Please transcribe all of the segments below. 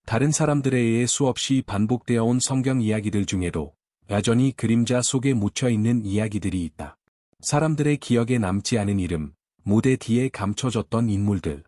다른 사람들에 의해 수없이 반복되어 온 성경 이야기들 중에도 여전히 그림자 속에 묻혀있는 이야기들이 있다. 사람들의 기억에 남지 않은 이름, 무대 뒤에 감춰졌던 인물들.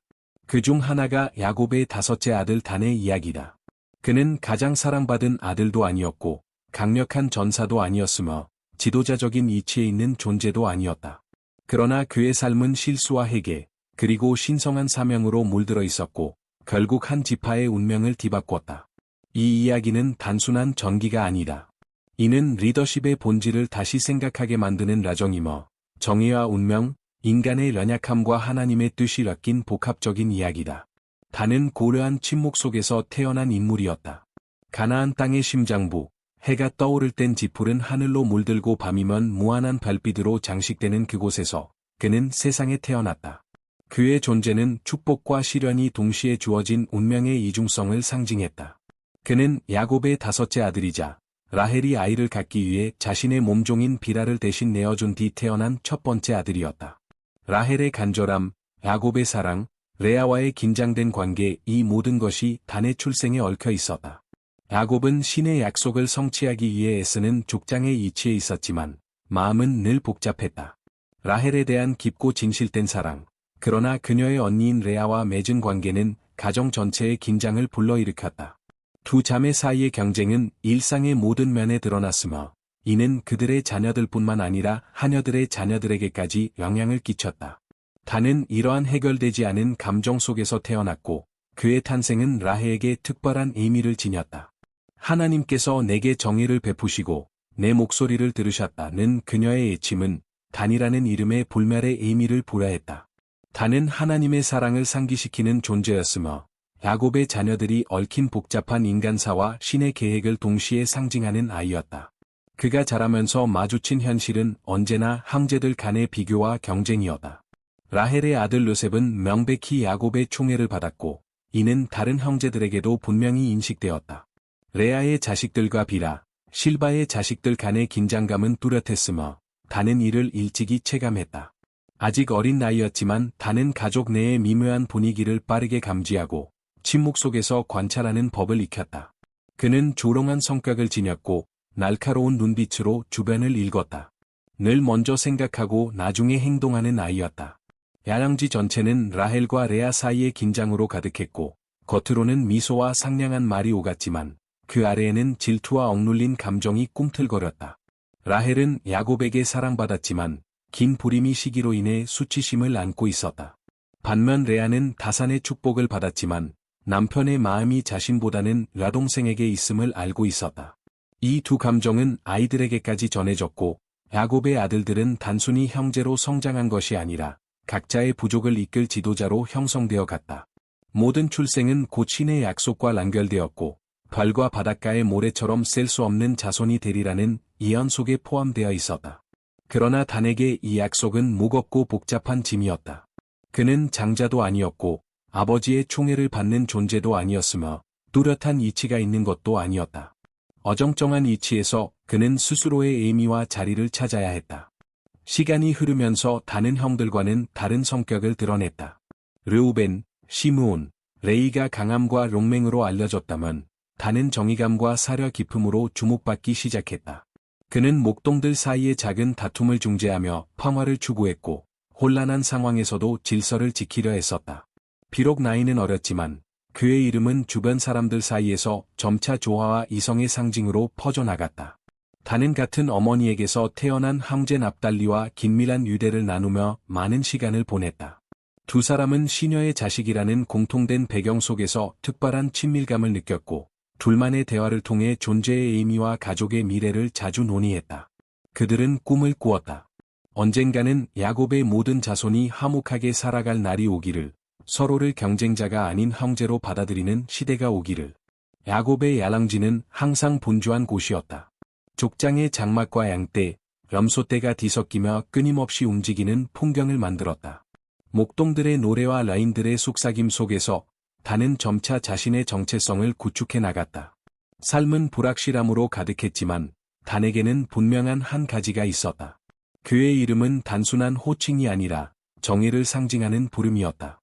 그 중 하나가 야곱의 다섯째 아들 단의 이야기다. 그는 가장 사랑받은 아들도 아니었고 강력한 전사도 아니었으며 지도자적인 이치에 있는 존재도 아니었다. 그러나 그의 삶은 실수와 회개, 그리고 신성한 사명으로 물들어 있었고 결국 한 지파의 운명을 뒤바꿨다. 이 이야기는 단순한 전기가 아니다. 이는 리더십의 본질을 다시 생각하게 만드는 라정이며 정의와 운명, 인간의 연약함과 하나님의 뜻이 엮인 복합적인 이야기다. 단은 고려한 침묵 속에서 태어난 인물이었다. 가나안 땅의 심장부, 해가 떠오를 땐 지풀은 하늘로 물들고 밤이면 무한한 별빛으로 장식되는 그곳에서 그는 세상에 태어났다. 그의 존재는 축복과 시련이 동시에 주어진 운명의 이중성을 상징했다. 그는 야곱의 다섯째 아들이자 라헬이 아이를 갖기 위해 자신의 몸종인 비라를 대신 내어준 뒤 태어난 첫 번째 아들이었다. 라헬의 간절함, 야곱의 사랑, 레아와의 긴장된 관계, 이 모든 것이 단의 출생에 얽혀 있었다. 야곱은 신의 약속을 성취하기 위해 애쓰는 족장의 이치에 있었지만 마음은 늘 복잡했다. 라헬에 대한 깊고 진실된 사랑, 그러나 그녀의 언니인 레아와 맺은 관계는 가정 전체의 긴장을 불러일으켰다. 두 자매 사이의 경쟁은 일상의 모든 면에 드러났으며 이는 그들의 자녀들뿐만 아니라 하녀들의 자녀들에게까지 영향을 끼쳤다. 단은 이러한 해결되지 않은 감정 속에서 태어났고 그의 탄생은 라헬에게 특별한 의미를 지녔다. 하나님께서 내게 정의를 베푸시고 내 목소리를 들으셨다는 그녀의 외침은 단이라는 이름의 불멸의 의미를 부여했다. 단은 하나님의 사랑을 상기시키는 존재였으며 야곱의 자녀들이 얽힌 복잡한 인간사와 신의 계획을 동시에 상징하는 아이였다. 그가 자라면서 마주친 현실은 언제나 형제들 간의 비교와 경쟁이었다. 라헬의 아들 요셉은 명백히 야곱의 총애를 받았고 이는 다른 형제들에게도 분명히 인식되었다. 레아의 자식들과 비라, 실바의 자식들 간의 긴장감은 뚜렷했으며 단은 이를 일찍이 체감했다. 아직 어린 나이였지만 단은 가족 내의 미묘한 분위기를 빠르게 감지하고 침묵 속에서 관찰하는 법을 익혔다. 그는 조롱한 성격을 지녔고 날카로운 눈빛으로 주변을 읽었다. 늘 먼저 생각하고 나중에 행동하는 아이였다. 야영지 전체는 라헬과 레아 사이의 긴장으로 가득했고 겉으로는 미소와 상냥한 말이 오갔지만 그 아래에는 질투와 억눌린 감정이 꿈틀거렸다. 라헬은 야곱에게 사랑받았지만 긴 불임이 시기로 인해 수치심을 안고 있었다. 반면 레아는 다산의 축복을 받았지만 남편의 마음이 자신보다는 여동생에게 있음을 알고 있었다. 이 두 감정은 아이들에게까지 전해졌고 야곱의 아들들은 단순히 형제로 성장한 것이 아니라 각자의 부족을 이끌 지도자로 형성되어 갔다. 모든 출생은 곧 신의 약속과 연결되었고 별과 바닷가의 모래처럼 셀 수 없는 자손이 되리라는 예언 속에 포함되어 있었다. 그러나 단에게 이 약속은 무겁고 복잡한 짐이었다. 그는 장자도 아니었고 아버지의 총애를 받는 존재도 아니었으며 뚜렷한 이치가 있는 것도 아니었다. 어정쩡한 이치에서 그는 스스로의 의미와 자리를 찾아야 했다. 시간이 흐르면서 다른 형들과는 다른 성격을 드러냈다. 르우벤, 시므온, 레이가 강함과 용맹으로 알려졌다면 단은 정의감과 사려 깊음으로 주목받기 시작했다. 그는 목동들 사이의 작은 다툼을 중재하며 평화를 추구했고 혼란한 상황에서도 질서를 지키려 했었다. 비록 나이는 어렸지만 그의 이름은 주변 사람들 사이에서 점차 조화와 이성의 상징으로 퍼져나갔다. 단은 같은 어머니에게서 태어난 형제 납달리와 긴밀한 유대를 나누며 많은 시간을 보냈다. 두 사람은 시녀의 자식이라는 공통된 배경 속에서 특별한 친밀감을 느꼈고 둘만의 대화를 통해 존재의 의미와 가족의 미래를 자주 논의했다. 그들은 꿈을 꾸었다. 언젠가는 야곱의 모든 자손이 화목하게 살아갈 날이 오기를, 서로를 경쟁자가 아닌 형제로 받아들이는 시대가 오기를. 야곱의 야랑지는 항상 분주한 곳이었다. 족장의 장막과 양떼, 염소떼가 뒤섞이며 끊임없이 움직이는 풍경을 만들었다. 목동들의 노래와 라인들의 속삭임 속에서 단은 점차 자신의 정체성을 구축해 나갔다. 삶은 불확실함으로 가득했지만 단에게는 분명한 한 가지가 있었다. 그의 이름은 단순한 호칭이 아니라 정의를 상징하는 부름이었다.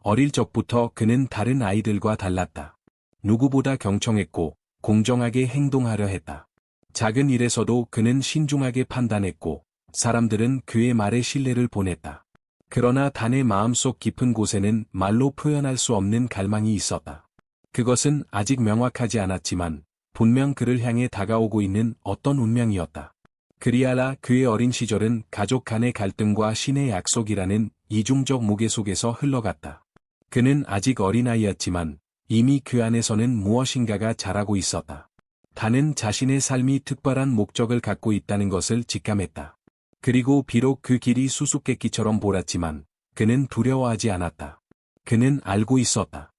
어릴 적부터 그는 다른 아이들과 달랐다. 누구보다 경청했고 공정하게 행동하려 했다. 작은 일에서도 그는 신중하게 판단했고 사람들은 그의 말에 신뢰를 보냈다. 그러나 단의 마음속 깊은 곳에는 말로 표현할 수 없는 갈망이 있었다. 그것은 아직 명확하지 않았지만 분명 그를 향해 다가오고 있는 어떤 운명이었다. 그리하라 그의 어린 시절은 가족 간의 갈등과 신의 약속이라는 이중적 무게 속에서 흘러갔다. 그는 아직 어린아이였지만 이미 그 안에서는 무엇인가가 자라고 있었다. 단은 자신의 삶이 특별한 목적을 갖고 있다는 것을 직감했다. 그리고 비록 그 길이 수수께끼처럼 보랐지만 그는 두려워하지 않았다. 그는 알고 있었다.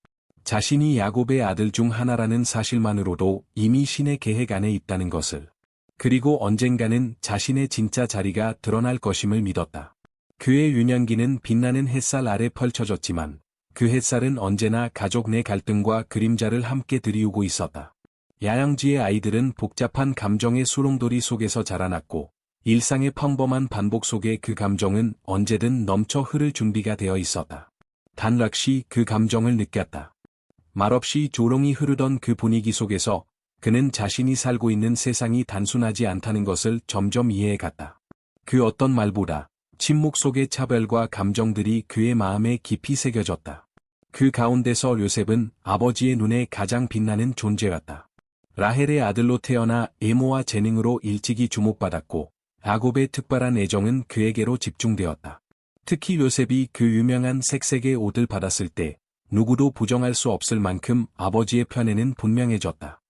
자신이 야곱의 아들 중 하나라는 사실만으로도 이미 신의 계획 안에 있다는 것을. 그리고 언젠가는 자신의 진짜 자리가 드러날 것임을 믿었다. 그의 유년기는 빛나는 햇살 아래 펼쳐졌지만 그 햇살은 언제나 가족 내 갈등과 그림자를 함께 들이우고 있었다. 야영지의 아이들은 복잡한 감정의 수렁돌이 속에서 자라났고 일상의 평범한 반복 속에 그 감정은 언제든 넘쳐 흐를 준비가 되어 있었다. 단 역시 그 감정을 느꼈다. 말없이 조롱이 흐르던 그 분위기 속에서 그는 자신이 살고 있는 세상이 단순하지 않다는 것을 점점 이해해갔다. 그 어떤 말보다 침묵 속의 차별과 감정들이 그의 마음에 깊이 새겨졌다. 그 가운데서 요셉은 아버지의 눈에 가장 빛나는 존재였다. 라헬의 아들로 태어나 애모와 재능으로 일찍이 주목받았고 야곱의 특별한 애정은 그에게로 집중되었다. 특히 요셉이 그 유명한 색색의 옷을 받았을 때 누구도 부정할 수 없을 만큼 아버지의 편에는 분명해졌다.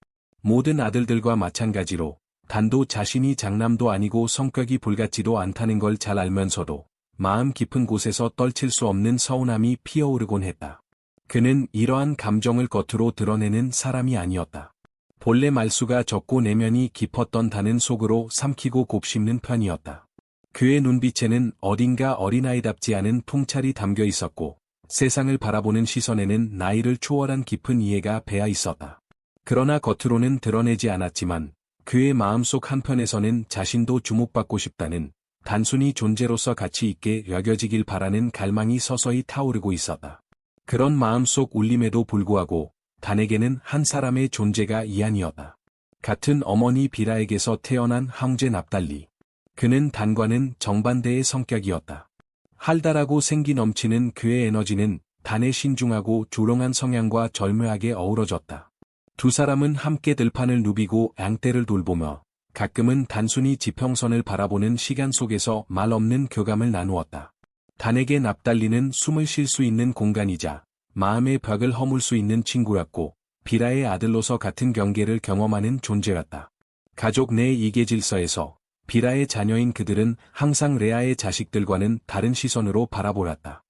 모든 아들들과 마찬가지로 단도 자신이 장남도 아니고 성격이 불같지도 않다는 걸 잘 알면서도 마음 깊은 곳에서 떨칠 수 없는 서운함이 피어오르곤 했다. 그는 이러한 감정을 겉으로 드러내는 사람이 아니었다. 본래 말수가 적고 내면이 깊었던 단은 속으로 삼키고 곱씹는 편이었다. 그의 눈빛에는 어딘가 어린아이답지 않은 통찰이 담겨 있었고 세상을 바라보는 시선에는 나이를 초월한 깊은 이해가 배어 있었다. 그러나 겉으로는 드러내지 않았지만 그의 마음속 한편에서는 자신도 주목받고 싶다는 단순히 존재로서 가치 있게 여겨지길 바라는 갈망이 서서히 타오르고 있었다. 그런 마음속 울림에도 불구하고 단에게는 한 사람의 존재가 이안이었다. 같은 어머니 비라에게서 태어난 형제 납달리. 그는 단과는 정반대의 성격이었다. 활달하고 생기 넘치는 그의 에너지는 단의 신중하고 조롱한 성향과 절묘하게 어우러졌다. 두 사람은 함께 들판을 누비고 양떼를 돌보며 가끔은 단순히 지평선을 바라보는 시간 속에서 말 없는 교감을 나누었다. 단에게 납달리는 숨을 쉴 수 있는 공간이자 마음의 벽을 허물 수 있는 친구였고 비라의 아들로서 같은 경계를 경험하는 존재였다. 가족 내 이계 질서에서 비라의 자녀인 그들은 항상 레아의 자식들과는 다른 시선으로 바라보았다.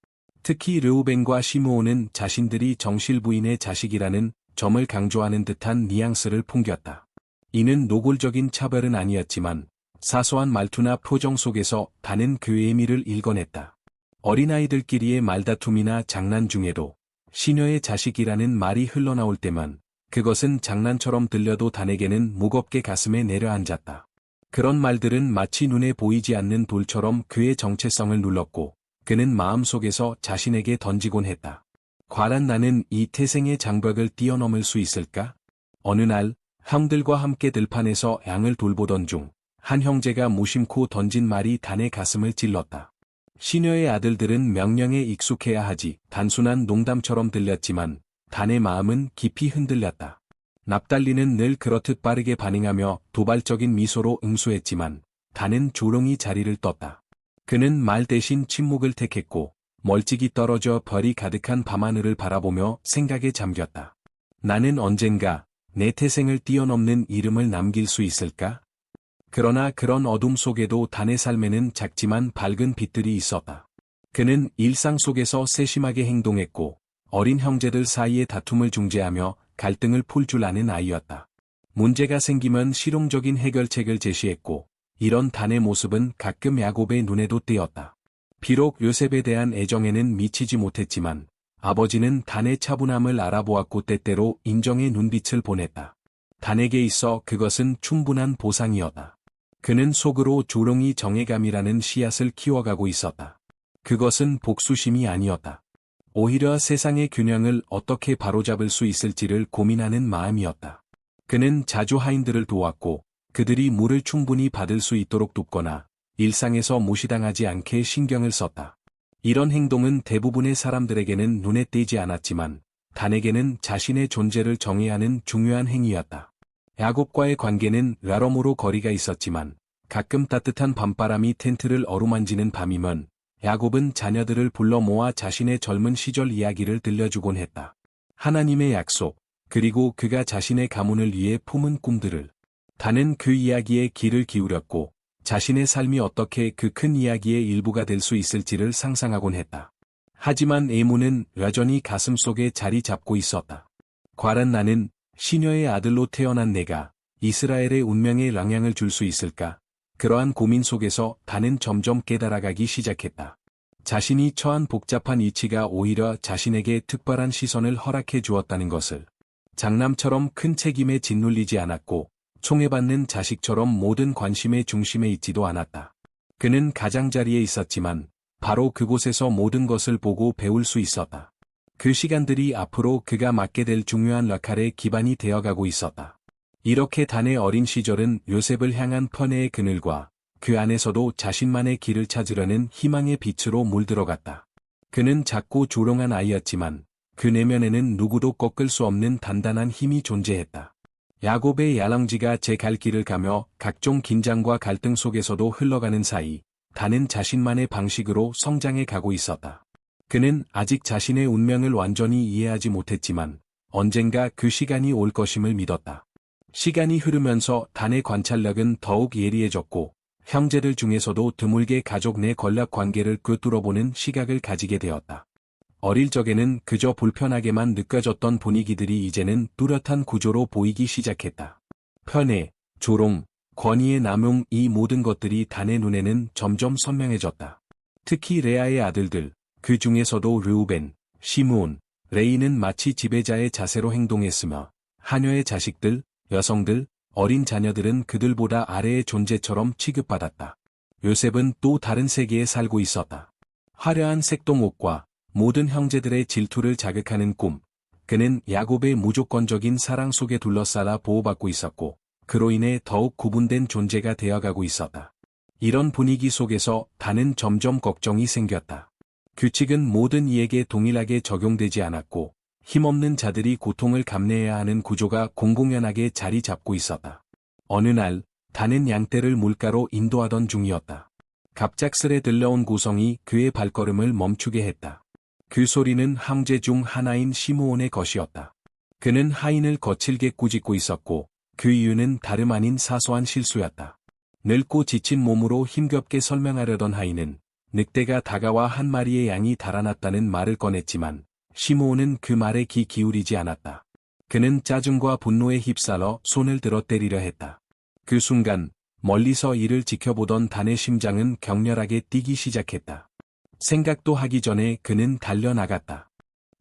특히 르우벤과 시므온은 자신들이 정실 부인의 자식이라는 점을 강조하는 듯한 뉘앙스를 풍겼다. 이는 노골적인 차별은 아니었지만 사소한 말투나 표정 속에서 단은 그 의미를 읽어냈다. 어린아이들끼리의 말다툼이나 장난 중에도 시녀의 자식이라는 말이 흘러나올 때만 그것은 장난처럼 들려도 단에게는 무겁게 가슴에 내려앉았다. 그런 말들은 마치 눈에 보이지 않는 돌처럼 그의 정체성을 눌렀고 그는 마음속에서 자신에게 던지곤 했다. 과연 나는 이 태생의 장벽을 뛰어넘을 수 있을까? 어느 날 형들과 함께 들판에서 양을 돌보던 중 한 형제가 무심코 던진 말이 단의 가슴을 찔렀다. 시녀의 아들들은 명령에 익숙해야 하지 단순한 농담처럼 들렸지만 단의 마음은 깊이 흔들렸다. 납달리는 늘 그렇듯 빠르게 반응하며 도발적인 미소로 응수했지만 단은 조롱이 자리를 떴다. 그는 말 대신 침묵을 택했고 멀찍이 떨어져 별이 가득한 밤하늘을 바라보며 생각에 잠겼다. 나는 언젠가 내 태생을 뛰어넘는 이름을 남길 수 있을까? 그러나 그런 어둠 속에도 단의 삶에는 작지만 밝은 빛들이 있었다. 그는 일상 속에서 세심하게 행동했고 어린 형제들 사이의 다툼을 중재하며 갈등을 풀 줄 아는 아이였다. 문제가 생기면 실용적인 해결책을 제시했고 이런 단의 모습은 가끔 야곱의 눈에도 띄었다. 비록 요셉에 대한 애정에는 미치지 못했지만 아버지는 단의 차분함을 알아보았고 때때로 인정의 눈빛을 보냈다. 단에게 있어 그것은 충분한 보상이었다. 그는 속으로 조롱이 정예감이라는 씨앗을 키워가고 있었다. 그것은 복수심이 아니었다. 오히려 세상의 균형을 어떻게 바로잡을 수 있을지를 고민하는 마음이었다. 그는 자주 하인들을 도왔고 그들이 물을 충분히 받을 수 있도록 돕거나 일상에서 무시당하지 않게 신경을 썼다. 이런 행동은 대부분의 사람들에게는 눈에 띄지 않았지만 단에게는 자신의 존재를 정해야 하는 중요한 행위였다. 야곱과의 관계는 여러모로 거리가 있었지만 가끔 따뜻한 밤바람이 텐트를 어루만지는 밤이면 야곱은 자녀들을 불러 모아 자신의 젊은 시절 이야기를 들려주곤 했다. 하나님의 약속, 그리고 그가 자신의 가문을 위해 품은 꿈들을. 단은 그 이야기에 귀를 기울였고 자신의 삶이 어떻게 그 큰 이야기의 일부가 될 수 있을지를 상상하곤 했다. 하지만 에무는 여전히 가슴속에 자리 잡고 있었다. 과연 나는 시녀의 아들로 태어난 내가 이스라엘의 운명에 영향을 줄 수 있을까? 그러한 고민 속에서 단은 점점 깨달아가기 시작했다. 자신이 처한 복잡한 이치가 오히려 자신에게 특별한 시선을 허락해 주었다는 것을. 장남처럼 큰 책임에 짓눌리지 않았고 총애받는 자식처럼 모든 관심의 중심에 있지도 않았다. 그는 가장자리에 있었지만 바로 그곳에서 모든 것을 보고 배울 수 있었다. 그 시간들이 앞으로 그가 맡게 될 중요한 역할의 기반이 되어가고 있었다. 이렇게 단의 어린 시절은 요셉을 향한 편애의 그늘과 그 안에서도 자신만의 길을 찾으려는 희망의 빛으로 물들어갔다. 그는 작고 조롱한 아이였지만 그 내면에는 누구도 꺾을 수 없는 단단한 힘이 존재했다. 야곱의 야랑지가 제 갈 길을 가며 각종 긴장과 갈등 속에서도 흘러가는 사이 단은 자신만의 방식으로 성장해 가고 있었다. 그는 아직 자신의 운명을 완전히 이해하지 못했지만 언젠가 그 시간이 올 것임을 믿었다. 시간이 흐르면서 단의 관찰력은 더욱 예리해졌고 형제들 중에서도 드물게 가족 내 권력 관계를 꿰뚫어보는 시각을 가지게 되었다. 어릴 적에는 그저 불편하게만 느껴졌던 분위기들이 이제는 뚜렷한 구조로 보이기 시작했다. 편애, 조롱, 권위의 남용, 이 모든 것들이 단의 눈에는 점점 선명해졌다. 특히 레아의 아들들, 그 중에서도 르우벤, 시므온, 레이는 마치 지배자의 자세로 행동했으며 하녀의 자식들, 여성들, 어린 자녀들은 그들보다 아래의 존재처럼 취급받았다. 요셉은 또 다른 세계에 살고 있었다. 화려한 색동옷과 모든 형제들의 질투를 자극하는 꿈. 그는 야곱의 무조건적인 사랑 속에 둘러싸라 보호받고 있었고 그로 인해 더욱 구분된 존재가 되어가고 있었다. 이런 분위기 속에서 단은 점점 걱정이 생겼다. 규칙은 모든 이에게 동일하게 적용되지 않았고 힘없는 자들이 고통을 감내해야 하는 구조가 공공연하게 자리 잡고 있었다. 어느 날 단은 양떼를 물가로 인도하던 중이었다. 갑작스레 들려온 고성이 그의 발걸음을 멈추게 했다. 그 소리는 형제 중 하나인 시므온의 것이었다. 그는 하인을 거칠게 꾸짖고 있었고 그 이유는 다름 아닌 사소한 실수였다. 늙고 지친 몸으로 힘겹게 설명하려던 하인은 늑대가 다가와 한 마리의 양이 달아났다는 말을 꺼냈지만 시므온은 그 말에 귀 기울이지 않았다. 그는 짜증과 분노에 휩싸여 손을 들어 때리려 했다. 그 순간 멀리서 이를 지켜보던 단의 심장은 격렬하게 뛰기 시작했다. 생각도 하기 전에 그는 달려나갔다.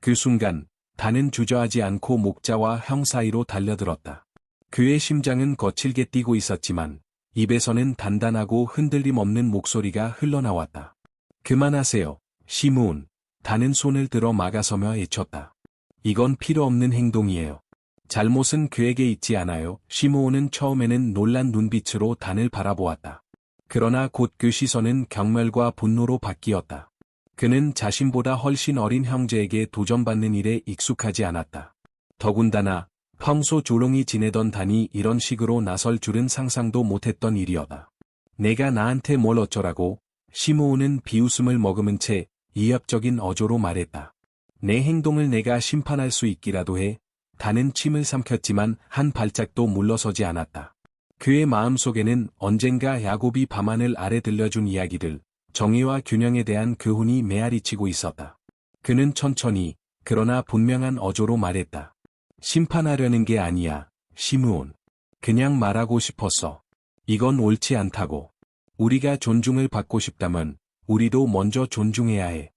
그 순간 단은 주저하지 않고 목자와 형 사이로 달려들었다. 그의 심장은 거칠게 뛰고 있었지만 입에서는 단단하고 흔들림 없는 목소리가 흘러나왔다. 그만하세요, 시므온. 단은 손을 들어 막아서며 외쳤다. 이건 필요 없는 행동이에요. 잘못은 그에게 있지 않아요. 시므온은 처음에는 놀란 눈빛으로 단을 바라보았다. 그러나 곧 그 시선은 경멸과 분노로 바뀌었다. 그는 자신보다 훨씬 어린 형제에게 도전받는 일에 익숙하지 않았다. 더군다나 평소 조용히 지내던 단이 이런 식으로 나설 줄은 상상도 못했던 일이었다. 내가 나한테 뭘 어쩌라고? 시므온은 비웃음을 머금은 채 이합적인 어조로 말했다. 내 행동을 내가 심판할 수 있기라도 해. 단은 침을 삼켰지만 한 발짝도 물러서지 않았다. 그의 마음속에는 언젠가 야곱이 밤하늘 아래 들려준 이야기들, 정의와 균형에 대한 교훈이 메아리치고 있었다. 그는 천천히, 그러나 분명한 어조로 말했다. 심판하려는 게 아니야, 시므온. 그냥 말하고 싶었어. 이건 옳지 않다고. 우리가 존중을 받고 싶다면 우리도 먼저 존중해야 해.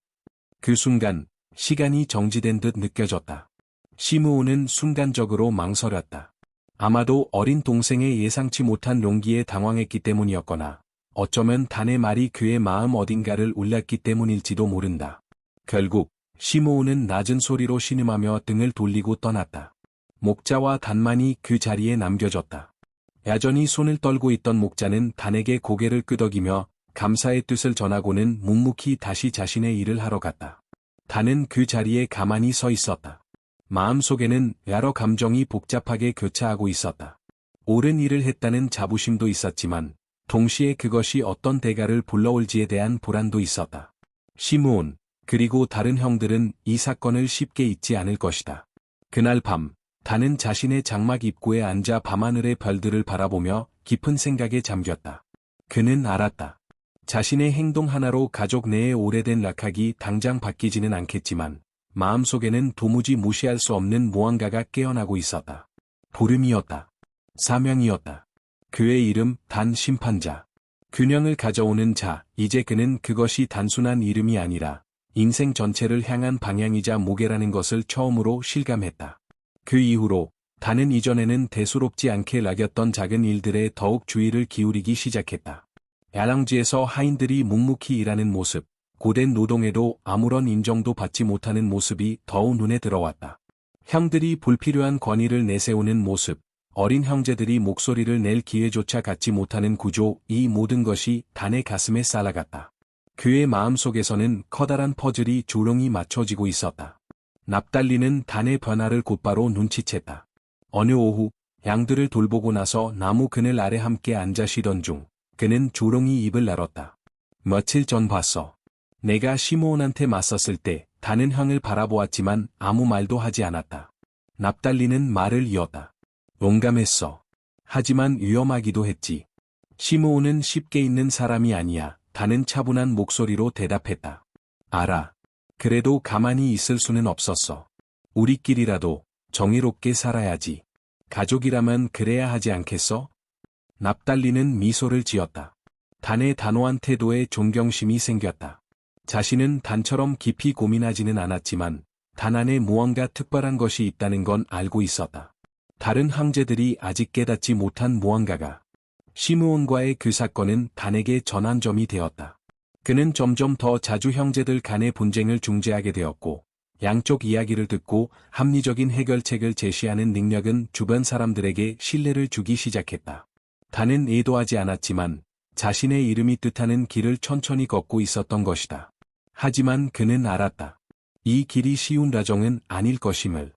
그 순간 시간이 정지된 듯 느껴졌다. 시므온은 순간적으로 망설였다. 아마도 어린 동생의 예상치 못한 용기에 당황했기 때문이었거나 어쩌면 단의 말이 그의 마음 어딘가를 울렸기 때문일지도 모른다. 결국 시므온은 낮은 소리로 신음하며 등을 돌리고 떠났다. 목자와 단만이 그 자리에 남겨졌다. 야전히 손을 떨고 있던 목자는 단에게 고개를 끄덕이며 감사의 뜻을 전하고는 묵묵히 다시 자신의 일을 하러 갔다. 단은 그 자리에 가만히 서 있었다. 마음속에는 여러 감정이 복잡하게 교차하고 있었다. 옳은 일을 했다는 자부심도 있었지만 동시에 그것이 어떤 대가를 불러올지에 대한 불안도 있었다. 시므온, 그리고 다른 형들은 이 사건을 쉽게 잊지 않을 것이다. 그날 밤, 단은 자신의 장막 입구에 앉아 밤하늘의 별들을 바라보며 깊은 생각에 잠겼다. 그는 알았다. 자신의 행동 하나로 가족 내의 오래된 낙학이 당장 바뀌지는 않겠지만 마음속에는 도무지 무시할 수 없는 무언가가 깨어나고 있었다. 부름이었다. 사명이었다. 그의 이름 단 심판자. 균형을 가져오는 자. 이제 그는 그것이 단순한 이름이 아니라 인생 전체를 향한 방향이자 무게라는 것을 처음으로 실감했다. 그 이후로 단은 이전에는 대수롭지 않게 낙였던 작은 일들에 더욱 주의를 기울이기 시작했다. 야랑지에서 하인들이 묵묵히 일하는 모습, 고된 노동에도 아무런 인정도 받지 못하는 모습이 더욱 눈에 들어왔다. 형들이 불필요한 권위를 내세우는 모습, 어린 형제들이 목소리를 낼 기회조차 갖지 못하는 구조, 이 모든 것이 단의 가슴에 쌓아갔다. 그의 마음속에서는 커다란 퍼즐이 조롱이 맞춰지고 있었다. 납달리는 단의 변화를 곧바로 눈치챘다. 어느 오후, 양들을 돌보고 나서 나무 그늘 아래 함께 앉아 쉬던 중, 그는 조롱이 입을 열었다. 며칠 전 봤어. 내가 시므온한테 맞섰을 때 단은 형을 바라보았지만 아무 말도 하지 않았다. 납달리는 말을 이었다. 용감했어. 하지만 위험하기도 했지. 시므온은 쉽게 있는 사람이 아니야. 단은 차분한 목소리로 대답했다. 알아. 그래도 가만히 있을 수는 없었어. 우리끼리라도 정의롭게 살아야지. 가족이라면 그래야 하지 않겠어? 납달리는 미소를 지었다. 단의 단호한 태도에 존경심이 생겼다. 자신은 단처럼 깊이 고민하지는 않았지만 단 안에 무언가 특별한 것이 있다는 건 알고 있었다. 다른 형제들이 아직 깨닫지 못한 무언가가. 시므온과의 그 사건은 단에게 전환점이 되었다. 그는 점점 더 자주 형제들 간의 분쟁을 중재하게 되었고, 양쪽 이야기를 듣고 합리적인 해결책을 제시하는 능력은 주변 사람들에게 신뢰를 주기 시작했다. 단은 의도하지 않았지만 자신의 이름이 뜻하는 길을 천천히 걷고 있었던 것이다. 하지만 그는 알았다. 이 길이 쉬운 과정은 아닐 것임을.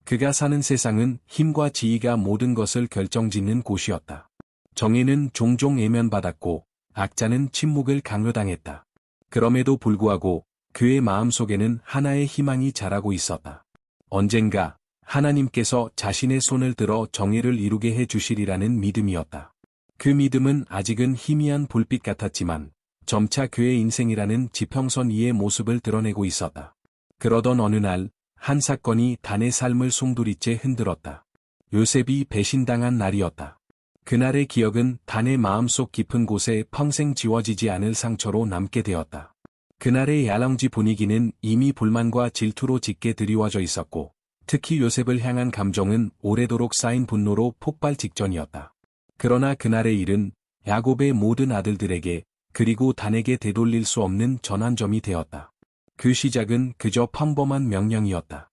그가 사는 세상은 힘과 지위가 모든 것을 결정짓는 곳이었다. 정의는 종종 외면받았고 악자는 침묵을 강요당했다. 그럼에도 불구하고 그의 마음속에는 하나의 희망이 자라고 있었다. 언젠가 하나님께서 자신의 손을 들어 정의를 이루게 해 주시리라는 믿음이었다. 그 믿음은 아직은 희미한 불빛 같았지만 점차 그의 인생이라는 지평선 위의 모습을 드러내고 있었다. 그러던 어느 날 한 사건이 단의 삶을 송두리째 흔들었다. 요셉이 배신당한 날이었다. 그날의 기억은 단의 마음속 깊은 곳에 평생 지워지지 않을 상처로 남게 되었다. 그날의 야랑지 분위기는 이미 불만과 질투로 짙게 드리워져 있었고, 특히 요셉을 향한 감정은 오래도록 쌓인 분노로 폭발 직전이었다. 그러나 그날의 일은 야곱의 모든 아들들에게 그리고 단에게 되돌릴 수 없는 전환점이 되었다. 그 시작은 그저 평범한 명령이었다.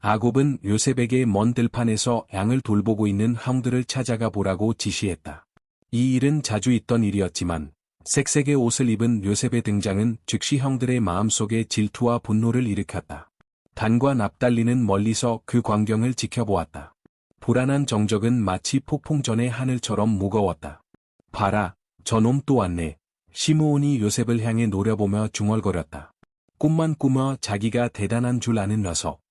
야곱은 요셉에게 먼 들판에서 양을 돌보고 있는 형들을 찾아가 보라고 지시했다. 이 일은 자주 있던 일이었지만 색색의 옷을 입은 요셉의 등장은 즉시 형들의 마음속에 질투와 분노를 일으켰다. 단과 납달리는 멀리서 그 광경을 지켜보았다. 불안한 정적은 마치 폭풍 전의 하늘처럼 무거웠다. 봐라, 저놈 또 왔네. 시므온이 요셉을 향해 노려보며 중얼거렸다. 꿈만 꾸며 자기가 대단한 줄 아는 녀석.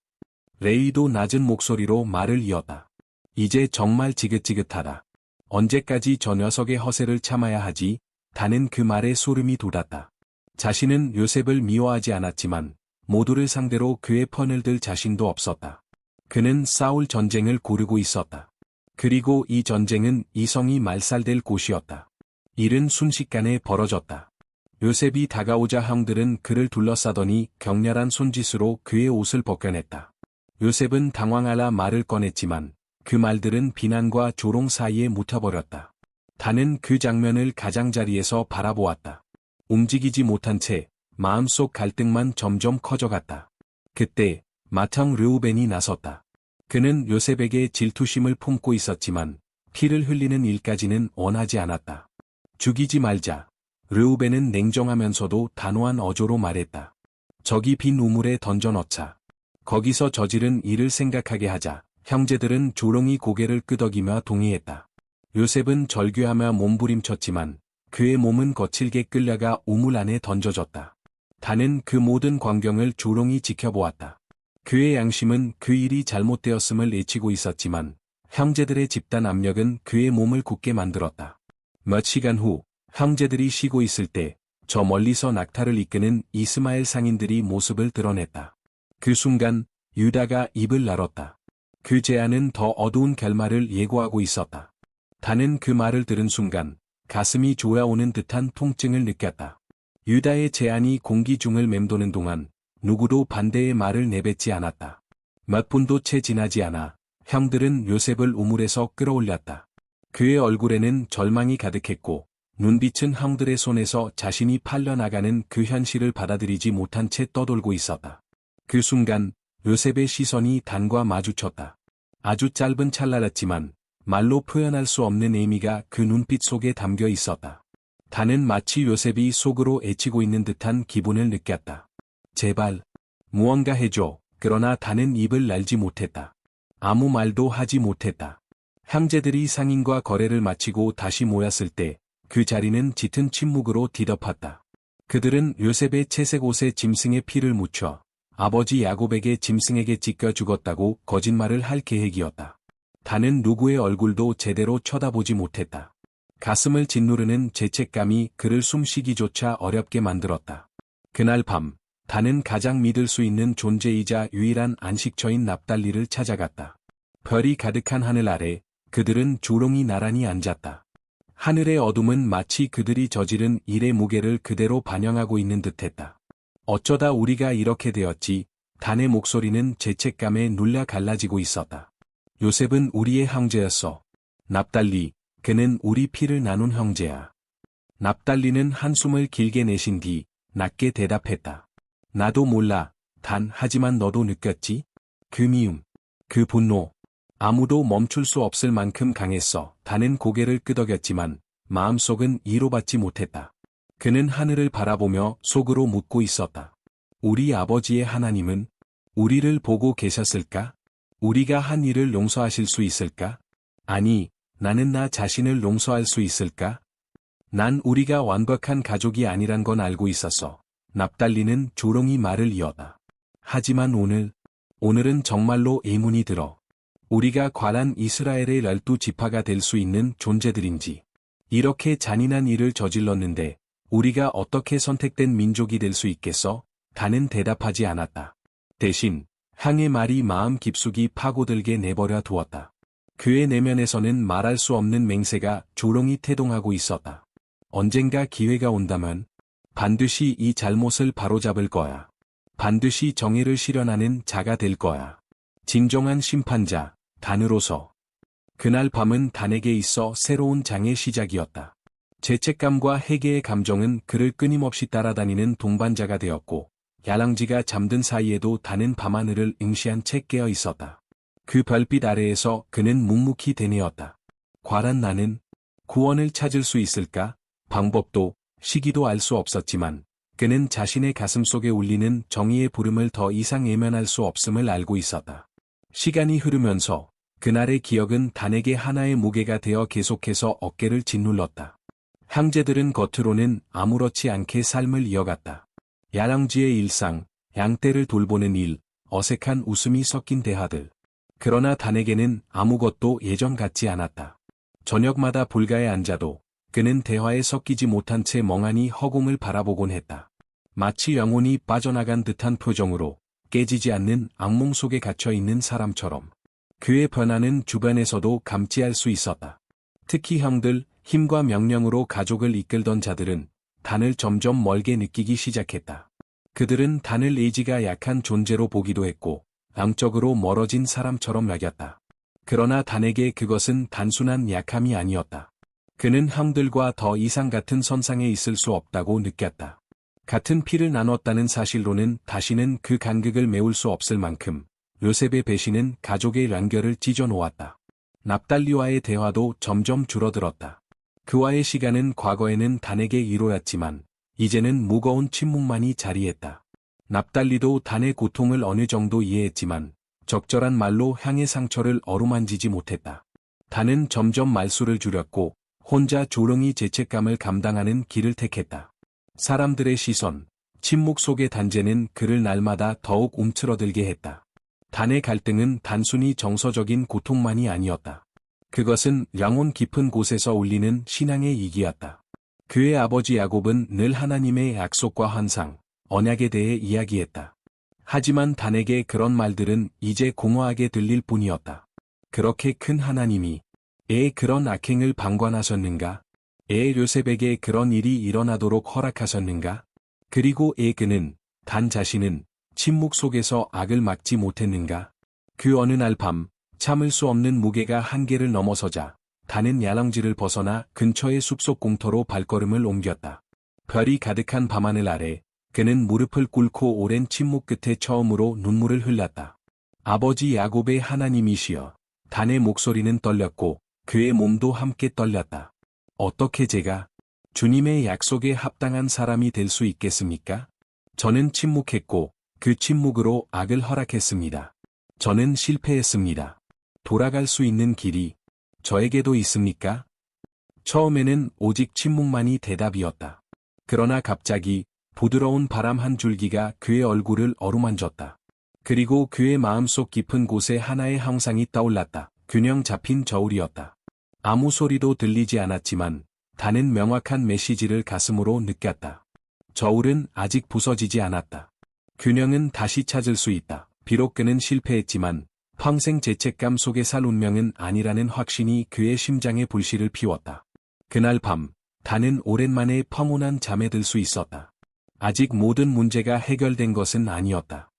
레이도 낮은 목소리로 말을 이었다. 이제 정말 지긋지긋하다. 언제까지 저 녀석의 허세를 참아야 하지? 단은 그 말에 소름이 돋았다. 자신은 요셉을 미워하지 않았지만 모두를 상대로 그의 편을 들 자신도 없었다. 그는 싸울 전쟁을 고르고 있었다. 그리고 이 전쟁은 이성이 말살될 곳이었다. 일은 순식간에 벌어졌다. 요셉이 다가오자 형들은 그를 둘러싸더니 격렬한 손짓으로 그의 옷을 벗겨냈다. 요셉은 당황하라 말을 꺼냈지만 그 말들은 비난과 조롱 사이에 묻혀버렸다. 단은 그 장면을 가장자리에서 바라보았다. 움직이지 못한 채 마음속 갈등만 점점 커져갔다. 그때 맏형 르우벤이 나섰다. 그는 요셉에게 질투심을 품고 있었지만 피를 흘리는 일까지는 원하지 않았다. 죽이지 말자. 르우벤은 냉정하면서도 단호한 어조로 말했다. 저기 빈 우물에 던져 넣자. 거기서 저지른 일을 생각하게 하자. 형제들은 조롱이 고개를 끄덕이며 동의했다. 요셉은 절규하며 몸부림쳤지만 그의 몸은 거칠게 끌려가 우물 안에 던져졌다. 단은 그 모든 광경을 조롱이 지켜보았다. 그의 양심은 그 일이 잘못되었음을 애치고 있었지만 형제들의 집단 압력은 그의 몸을 굳게 만들었다. 몇 시간 후 형제들이 쉬고 있을 때 저 멀리서 낙타를 이끄는 이스마엘 상인들이 모습을 드러냈다. 그 순간 유다가 입을 나눴다. 그 제안은 더 어두운 결말을 예고하고 있었다. 단은 그 말을 들은 순간 가슴이 조여오는 듯한 통증을 느꼈다. 유다의 제안이 공기 중을 맴도는 동안 누구도 반대의 말을 내뱉지 않았다. 몇 분도 채 지나지 않아 형들은 요셉을 우물에서 끌어올렸다. 그의 얼굴에는 절망이 가득했고 눈빛은 형들의 손에서 자신이 팔려나가는 그 현실을 받아들이지 못한 채 떠돌고 있었다. 그 순간 요셉의 시선이 단과 마주쳤다. 아주 짧은 찰나였지만 말로 표현할 수 없는 의미가 그 눈빛 속에 담겨 있었다. 단은 마치 요셉이 속으로 애치고 있는 듯한 기분을 느꼈다. 제발, 무언가 해줘. 그러나 단은 입을 날지 못했다. 아무 말도 하지 못했다. 형제들이 상인과 거래를 마치고 다시 모였을 때 그 자리는 짙은 침묵으로 뒤덮었다. 그들은 요셉의 채색 옷에 짐승의 피를 묻혀 아버지 야곱에게 짐승에게 찢겨 죽었다고 거짓말을 할 계획이었다. 단은 누구의 얼굴도 제대로 쳐다보지 못했다. 가슴을 짓누르는 죄책감이 그를 숨쉬기조차 어렵게 만들었다. 그날 밤, 단은 가장 믿을 수 있는 존재이자 유일한 안식처인 납달리를 찾아갔다. 별이 가득한 하늘 아래 그들은 조롱이 나란히 앉았다. 하늘의 어둠은 마치 그들이 저지른 일의 무게를 그대로 반영하고 있는 듯했다. 어쩌다 우리가 이렇게 되었지? 단의 목소리는 죄책감에 눌려 갈라지고 있었다. 요셉은 우리의 형제였어. 납달리, 그는 우리 피를 나눈 형제야. 납달리는 한숨을 길게 내쉰 뒤 낮게 대답했다. 나도 몰라. 단, 하지만 너도 느꼈지? 그 미움, 그 분노. 아무도 멈출 수 없을 만큼 강했어. 단은 고개를 끄덕였지만 마음속은 이로받지 못했다. 그는 하늘을 바라보며 속으로 묻고 있었다. 우리 아버지의 하나님은 우리를 보고 계셨을까? 우리가 한 일을 용서하실 수 있을까? 아니, 나는 나 자신을 용서할 수 있을까? 난 우리가 완벽한 가족이 아니란 건 알고 있었어. 납달리는 조롱이 말을 이었다. 하지만 오늘은 정말로 의문이 들어. 우리가 과란 이스라엘의 12지파가 될 수 있는 존재들인지. 이렇게 잔인한 일을 저질렀는데 우리가 어떻게 선택된 민족이 될 수 있겠어? 단은 대답하지 않았다. 대신 향의 말이 마음 깊숙이 파고들게 내버려 두었다. 그의 내면에서는 말할 수 없는 맹세가 조롱이 태동하고 있었다. 언젠가 기회가 온다면 반드시 이 잘못을 바로잡을 거야. 반드시 정의를 실현하는 자가 될 거야. 진정한 심판자, 단으로서. 그날 밤은 단에게 있어 새로운 장의 시작이었다. 죄책감과 회개의 감정은 그를 끊임없이 따라다니는 동반자가 되었고, 야랑지가 잠든 사이에도 단은 밤하늘을 응시한 채 깨어 있었다. 그 별빛 아래에서 그는 묵묵히 되뇌었다. 과란 나는 구원을 찾을 수 있을까? 방법도, 시기도 알 수 없었지만, 그는 자신의 가슴 속에 울리는 정의의 부름을 더 이상 외면할 수 없음을 알고 있었다. 시간이 흐르면서 그날의 기억은 단에게 하나의 무게가 되어 계속해서 어깨를 짓눌렀다. 형제들은 겉으로는 아무렇지 않게 삶을 이어갔다. 야랑지의 일상, 양떼를 돌보는 일, 어색한 웃음이 섞인 대화들. 그러나 단에게는 아무것도 예전 같지 않았다. 저녁마다 불가에 앉아도 그는 대화에 섞이지 못한 채 멍하니 허공을 바라보곤 했다. 마치 영혼이 빠져나간 듯한 표정으로 깨지지 않는 악몽 속에 갇혀 있는 사람처럼. 그의 변화는 주변에서도 감지할 수 있었다. 특히 형들, 힘과 명령으로 가족을 이끌던 자들은 단을 점점 멀게 느끼기 시작했다. 그들은 단을 의지가 약한 존재로 보기도 했고, 양적으로 멀어진 사람처럼 여겼다. 그러나 단에게 그것은 단순한 약함이 아니었다. 그는 형들과 더 이상 같은 선상에 있을 수 없다고 느꼈다. 같은 피를 나눴다는 사실로는 다시는 그 간극을 메울 수 없을 만큼 요셉의 배신은 가족의 연결을 찢어놓았다. 납달리와의 대화도 점점 줄어들었다. 그와의 시간은 과거에는 단에게 위로였지만 이제는 무거운 침묵만이 자리했다. 납달리도 단의 고통을 어느 정도 이해했지만 적절한 말로 향의 상처를 어루만지지 못했다. 단은 점점 말수를 줄였고 혼자 조용히 죄책감을 감당하는 길을 택했다. 사람들의 시선, 침묵 속의 단죄는 그를 날마다 더욱 움츠러들게 했다. 단의 갈등은 단순히 정서적인 고통만이 아니었다. 그것은 영혼 깊은 곳에서 울리는 신앙의 이기였다. 그의 아버지 야곱은 늘 하나님의 약속과 환상, 언약에 대해 이야기했다. 하지만 단에게 그런 말들은 이제 공허하게 들릴 뿐이었다. 그렇게 큰 하나님이 그런 악행을 방관하셨는가? 요셉에게 그런 일이 일어나도록 허락하셨는가? 그리고 그는, 단 자신은 침묵 속에서 악을 막지 못했는가? 그 어느 날 밤, 참을 수 없는 무게가 한계를 넘어서자 단은 야영지를 벗어나 근처의 숲속 공터로 발걸음을 옮겼다. 별이 가득한 밤하늘 아래 그는 무릎을 꿇고 오랜 침묵 끝에 처음으로 눈물을 흘렸다. 아버지 야곱의 하나님이시여. 단의 목소리는 떨렸고 그의 몸도 함께 떨렸다. 어떻게 제가 주님의 약속에 합당한 사람이 될 수 있겠습니까? 저는 침묵했고 그 침묵으로 악을 허락했습니다. 저는 실패했습니다. 돌아갈 수 있는 길이 저에게도 있습니까? 처음에는 오직 침묵만이 대답이었다. 그러나 갑자기 부드러운 바람 한 줄기가 그의 얼굴을 어루만졌다. 그리고 그의 마음속 깊은 곳에 하나의 형상이 떠올랐다. 균형 잡힌 저울이었다. 아무 소리도 들리지 않았지만 단은 명확한 메시지를 가슴으로 느꼈다. 저울은 아직 부서지지 않았다. 균형은 다시 찾을 수 있다. 비록 그는 실패했지만 평생 죄책감 속에 살 운명은 아니라는 확신이 그의 심장에 불씨를 피웠다. 그날 밤, 단은 오랜만에 평온한 잠에 들 수 있었다. 아직 모든 문제가 해결된 것은 아니었다.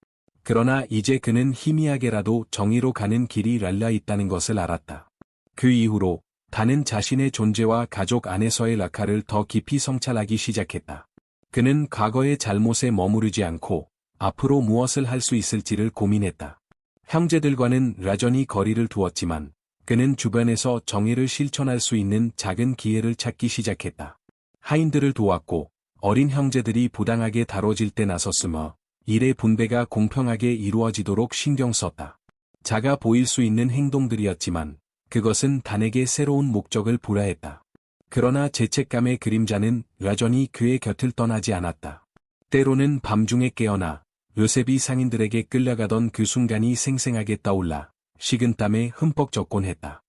그러나 이제 그는 희미하게라도 정의로 가는 길이 열려 있다는 것을 알았다. 그 이후로 단은 자신의 존재와 가족 안에서의 낙하를 더 깊이 성찰하기 시작했다. 그는 과거의 잘못에 머무르지 않고 앞으로 무엇을 할 수 있을지를 고민했다. 형제들과는 여전히 거리를 두었지만 그는 주변에서 정의를 실천할 수 있는 작은 기회를 찾기 시작했다. 하인들을 도왔고 어린 형제들이 부당하게 다뤄질 때 나섰으며 일의 분배가 공평하게 이루어지도록 신경 썼다. 작아 보일 수 있는 행동들이었지만 그것은 단에게 새로운 목적을 부여했다. 그러나 죄책감의 그림자는 여전히 그의 곁을 떠나지 않았다. 때로는 밤중에 깨어나 요셉이 상인들에게 끌려가던 그 순간이 생생하게 떠올라 식은땀에 흠뻑 젖곤 했다.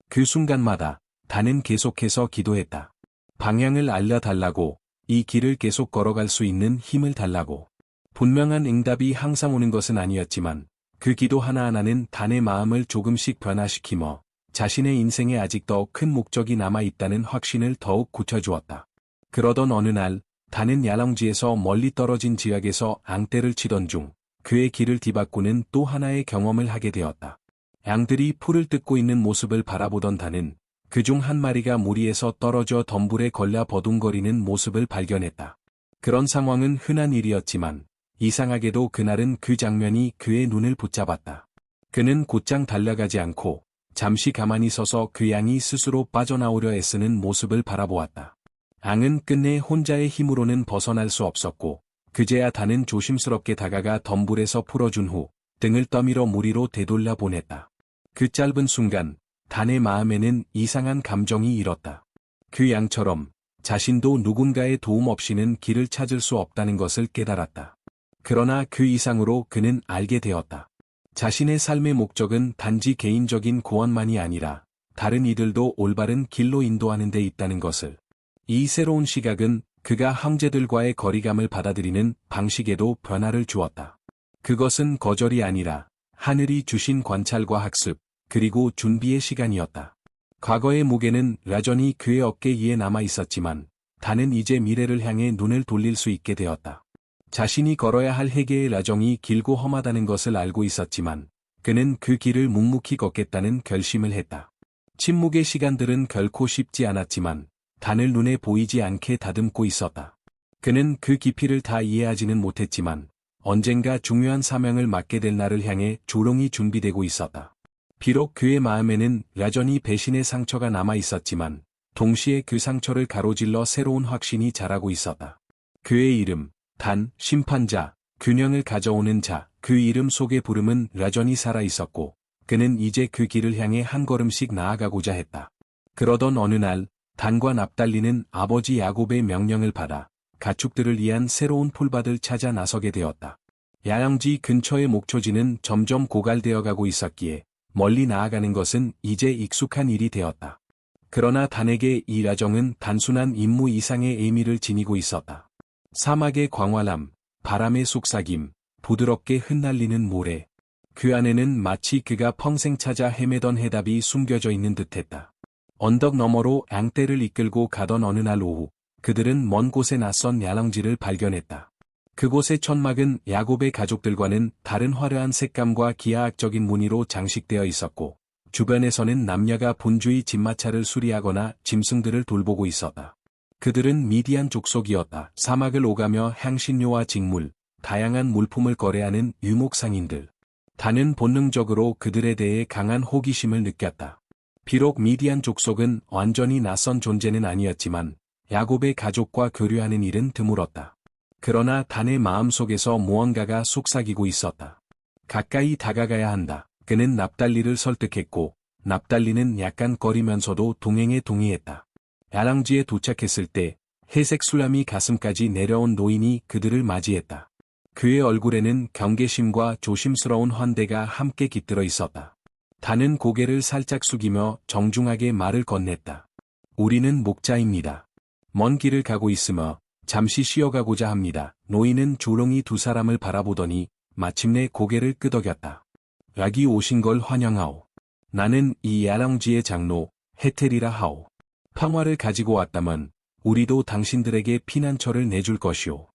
그 순간마다 단은 계속해서 기도했다. 방향을 알려달라고, 이 길을 계속 걸어갈 수 있는 힘을 달라고. 분명한 응답이 항상 오는 것은 아니었지만 그 기도 하나하나는 단의 마음을 조금씩 변화시키며 자신의 인생에 아직 더 큰 목적이 남아있다는 확신을 더욱 굳혀주었다. 그러던 어느 날 단은 야영지에서 멀리 떨어진 지역에서 앙떼를 치던 중 그의 길을 뒤바꾸는 또 하나의 경험을 하게 되었다. 양들이 풀을 뜯고 있는 모습을 바라보던 단은 그중 한 마리가 무리에서 떨어져 덤불에 걸려 버둥거리는 모습을 발견했다. 그런 상황은 흔한 일이었지만 이상하게도 그날은 그 장면이 그의 눈을 붙잡았다. 그는 곧장 달려가지 않고 잠시 가만히 서서 그 양이 스스로 빠져나오려 애쓰는 모습을 바라보았다. 앙은 끝내 혼자의 힘으로는 벗어날 수 없었고 그제야 단은 조심스럽게 다가가 덤불에서 풀어준 후 등을 떠밀어 무리로 되돌려 보냈다. 그 짧은 순간 단의 마음에는 이상한 감정이 일었다. 그 양처럼 자신도 누군가의 도움 없이는 길을 찾을 수 없다는 것을 깨달았다. 그러나 그 이상으로 그는 알게 되었다. 자신의 삶의 목적은 단지 개인적인 구원만이 아니라 다른 이들도 올바른 길로 인도하는 데 있다는 것을. 이 새로운 시각은 그가 형제들과의 거리감을 받아들이는 방식에도 변화를 주었다. 그것은 거절이 아니라 하늘이 주신 관찰과 학습, 그리고 준비의 시간이었다. 과거의 무게는 여전히 그의 어깨 위에 남아 있었지만 단은 이제 미래를 향해 눈을 돌릴 수 있게 되었다. 자신이 걸어야 할 회개의 여정이 길고 험하다는 것을 알고 있었지만 그는 그 길을 묵묵히 걷겠다는 결심을 했다. 침묵의 시간들은 결코 쉽지 않았지만 단을 눈에 보이지 않게 다듬고 있었다. 그는 그 깊이를 다 이해하지는 못했지만 언젠가 중요한 사명을 맡게 될 날을 향해 조롱이 준비되고 있었다. 비록 그의 마음에는 여전히 배신의 상처가 남아 있었지만 동시에 그 상처를 가로질러 새로운 확신이 자라고 있었다. 그의 이름, 단, 심판자, 균형을 가져오는 자, 그 이름 속의 부름은 여전히 살아 있었고 그는 이제 그 길을 향해 한 걸음씩 나아가고자 했다. 그러던 어느 날 단과 납달리는 아버지 야곱의 명령을 받아 가축들을 위한 새로운 풀밭을 찾아 나서게 되었다. 야영지 근처의 목초지는 점점 고갈되어 가고 있었기에 멀리 나아가는 것은 이제 익숙한 일이 되었다. 그러나 단에게 이 야정은 단순한 임무 이상의 의미를 지니고 있었다. 사막의 광활함, 바람의 속삭임, 부드럽게 흩날리는 모래. 그 안에는 마치 그가 평생 찾아 헤매던 해답이 숨겨져 있는 듯했다. 언덕 너머로 앙떼를 이끌고 가던 어느 날 오후, 그들은 먼 곳에 낯선 야영지를 발견했다. 그곳의 천막은 야곱의 가족들과는 다른 화려한 색감과 기하학적인 무늬로 장식되어 있었고, 주변에서는 남녀가 분주히 집마차를 수리하거나 짐승들을 돌보고 있었다. 그들은 미디안 족속이었다. 사막을 오가며 향신료와 직물, 다양한 물품을 거래하는 유목상인들. 단은 본능적으로 그들에 대해 강한 호기심을 느꼈다. 비록 미디안 족속은 완전히 낯선 존재는 아니었지만 야곱의 가족과 교류하는 일은 드물었다. 그러나 단의 마음속에서 무언가가 속삭이고 있었다. 가까이 다가가야 한다. 그는 납달리를 설득했고 납달리는 약간 꺼리면서도 동행에 동의했다. 야랑지에 도착했을 때 회색 수염이 가슴까지 내려온 노인이 그들을 맞이했다. 그의 얼굴에는 경계심과 조심스러운 환대가 함께 깃들어 있었다. 단은 고개를 살짝 숙이며 정중하게 말을 건넸다. 우리는 목자입니다. 먼 길을 가고 있으며 잠시 쉬어가고자 합니다. 노인은 조롱이 두 사람을 바라보더니 마침내 고개를 끄덕였다. 여기 오신 걸 환영하오. 나는 이 야랑지의 장로 헤텔이라 하오. 평화를 가지고 왔다면 우리도 당신들에게 피난처를 내줄 것이오.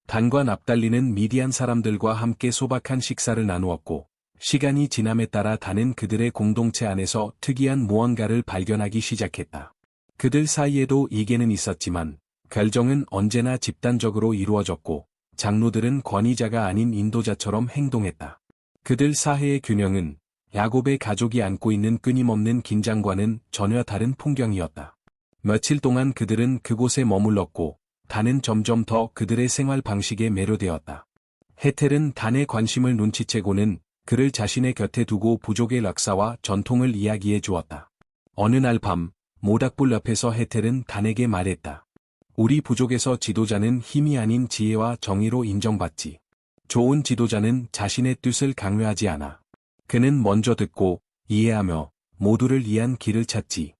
단과 납달리는 미디안 사람들과 함께 소박한 식사를 나누었고 시간이 지남에 따라 단은 그들의 공동체 안에서 특이한 무언가를 발견하기 시작했다. 그들 사이에도 이견은 있었지만 결정은 언제나 집단적으로 이루어졌고 장로들은 권위자가 아닌 인도자처럼 행동했다. 그들 사이의 균형은 야곱의 가족이 안고 있는 끊임없는 긴장과는 전혀 다른 풍경이었다. 며칠 동안 그들은 그곳에 머물렀고 단은 점점 더 그들의 생활 방식에 매료되었다. 헤텔은 단의 관심을 눈치채고는 그를 자신의 곁에 두고 부족의 역사와 전통을 이야기해 주었다. 어느 날 밤 모닥불 옆에서 헤텔은 단에게 말했다. 우리 부족에서 지도자는 힘이 아닌 지혜와 정의로 인정받지. 좋은 지도자는 자신의 뜻을 강요하지 않아. 그는 먼저 듣고 이해하며 모두를 위한 길을 찾지.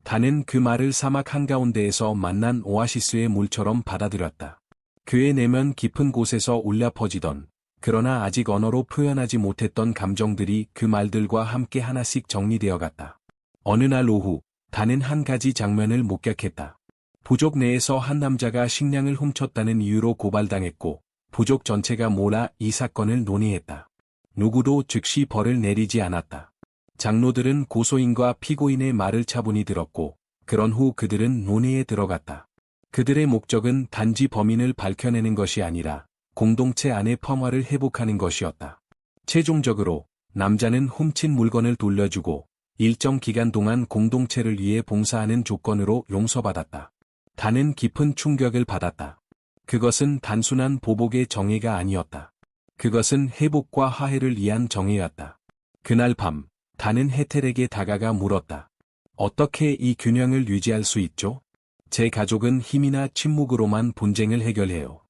단은 그 말을 사막 한가운데에서 만난 오아시스의 물처럼 받아들였다. 그의 내면 깊은 곳에서 울려 퍼지던 그러나 아직 언어로 표현하지 못했던 감정들이 그 말들과 함께 하나씩 정리되어 갔다. 어느 날 오후 단은 한 가지 장면을 목격했다. 부족 내에서 한 남자가 식량을 훔쳤다는 이유로 고발당했고 부족 전체가 몰아 이 사건을 논의했다. 누구도 즉시 벌을 내리지 않았다. 장로들은 고소인과 피고인의 말을 차분히 들었고 그런 후 그들은 논의에 들어갔다. 그들의 목적은 단지 범인을 밝혀내는 것이 아니라 공동체 안의 평화를 회복하는 것이었다. 최종적으로 남자는 훔친 물건을 돌려주고 일정 기간 동안 공동체를 위해 봉사하는 조건으로 용서받았다. 단은 깊은 충격을 받았다. 그것은 단순한 보복의 정의가 아니었다. 그것은 회복과 화해를 위한 정의였다. 그날 밤 단은 헤텔에게 다가가 물었다. 어떻게 이 균형을 유지할 수 있죠? 제 가족은 힘이나 침묵으로만 분쟁을 해결해요.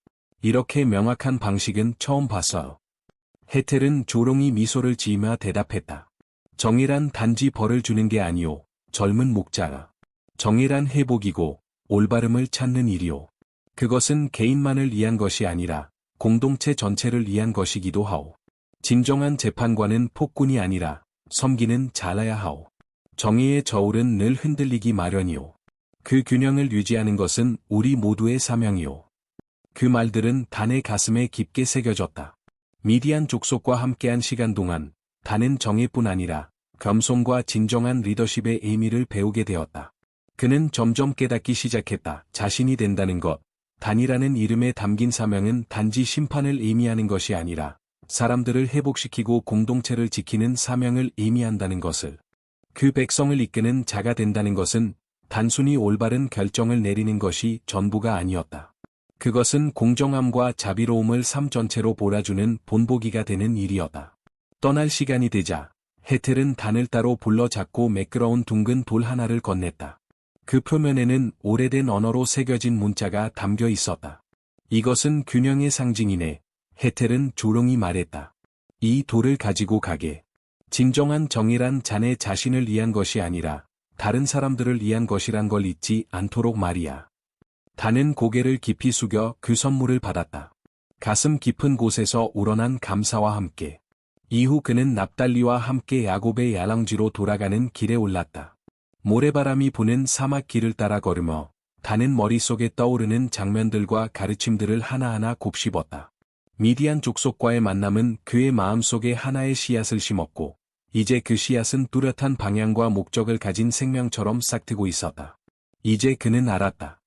이렇게 명확한 방식은 처음 봤어요. 헤텔은 조롱이 미소를 지으며 대답했다. 정의란 단지 벌을 주는 게 아니오. 젊은 목자가. 정의란 회복이고 올바름을 찾는 일이오. 그것은 개인만을 위한 것이 아니라 공동체 전체를 위한 것이기도 하오. 진정한 재판관은 폭군이 아니라 섬기는 자라야 하오. 정의의 저울은 늘 흔들리기 마련이오. 그 균형을 유지하는 것은 우리 모두의 사명이오. 그 말들은 단의 가슴에 깊게 새겨졌다. 미디안 족속과 함께한 시간 동안 단은 정의뿐 아니라 겸손과 진정한 리더십의 의미를 배우게 되었다. 그는 점점 깨닫기 시작했다. 자신이 된다는 것, 단이라는 이름에 담긴 사명은 단지 심판을 의미하는 것이 아니라 사람들을 회복시키고 공동체를 지키는 사명을 의미한다는 것을. 그 백성을 이끄는 자가 된다는 것은 단순히 올바른 결정을 내리는 것이 전부가 아니었다. 그것은 공정함과 자비로움을 삶 전체로 몰아주는 본보기가 되는 일이었다. 떠날 시간이 되자 헤텔은 단을 따로 불러 잡고 매끄러운 둥근 돌 하나를 건넸다. 그 표면에는 오래된 언어로 새겨진 문자가 담겨 있었다. 이것은 균형의 상징이네. 헤텔은 조롱이 말했다. 이 돌을 가지고 가게. 진정한 정의란 자네 자신을 위한 것이 아니라 다른 사람들을 위한 것이란 걸 잊지 않도록 말이야. 단은 고개를 깊이 숙여 그 선물을 받았다. 가슴 깊은 곳에서 우러난 감사와 함께. 이후 그는 납달리와 함께 야곱의 야랑지로 돌아가는 길에 올랐다. 모래바람이 부는 사막 길을 따라 걸으며 단은 머릿속에 떠오르는 장면들과 가르침들을 하나하나 곱씹었다. 미디안 족속과의 만남은 그의 마음속에 하나의 씨앗을 심었고 이제 그 씨앗은 뚜렷한 방향과 목적을 가진 생명처럼 싹트고 있었다. 이제 그는 알았다.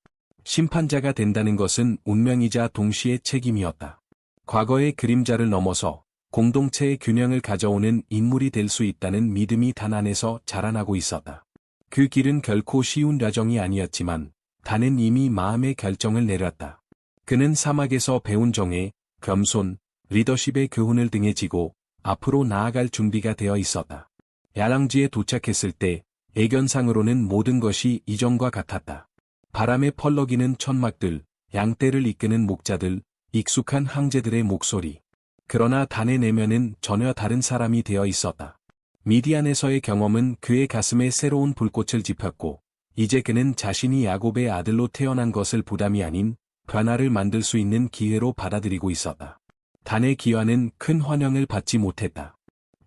심판자가 된다는 것은 운명이자 동시에 책임이었다. 과거의 그림자를 넘어서 공동체의 균형을 가져오는 인물이 될 수 있다는 믿음이 단 안에서 자라나고 있었다. 그 길은 결코 쉬운 과정이 아니었지만 단은 이미 마음의 결정을 내렸다. 그는 사막에서 배운 정의, 겸손, 리더십의 교훈을 등에 지고 앞으로 나아갈 준비가 되어 있었다. 야랑지에 도착했을 때 애견상으로는 모든 것이 이전과 같았다. 바람에 펄럭이는 천막들, 양떼를 이끄는 목자들, 익숙한 황제들의 목소리. 그러나 단의 내면은 전혀 다른 사람이 되어 있었다. 미디안에서의 경험은 그의 가슴에 새로운 불꽃을 지폈고 이제 그는 자신이 야곱의 아들로 태어난 것을 부담이 아닌 변화를 만들 수 있는 기회로 받아들이고 있었다. 단의 기화는 큰 환영을 받지 못했다.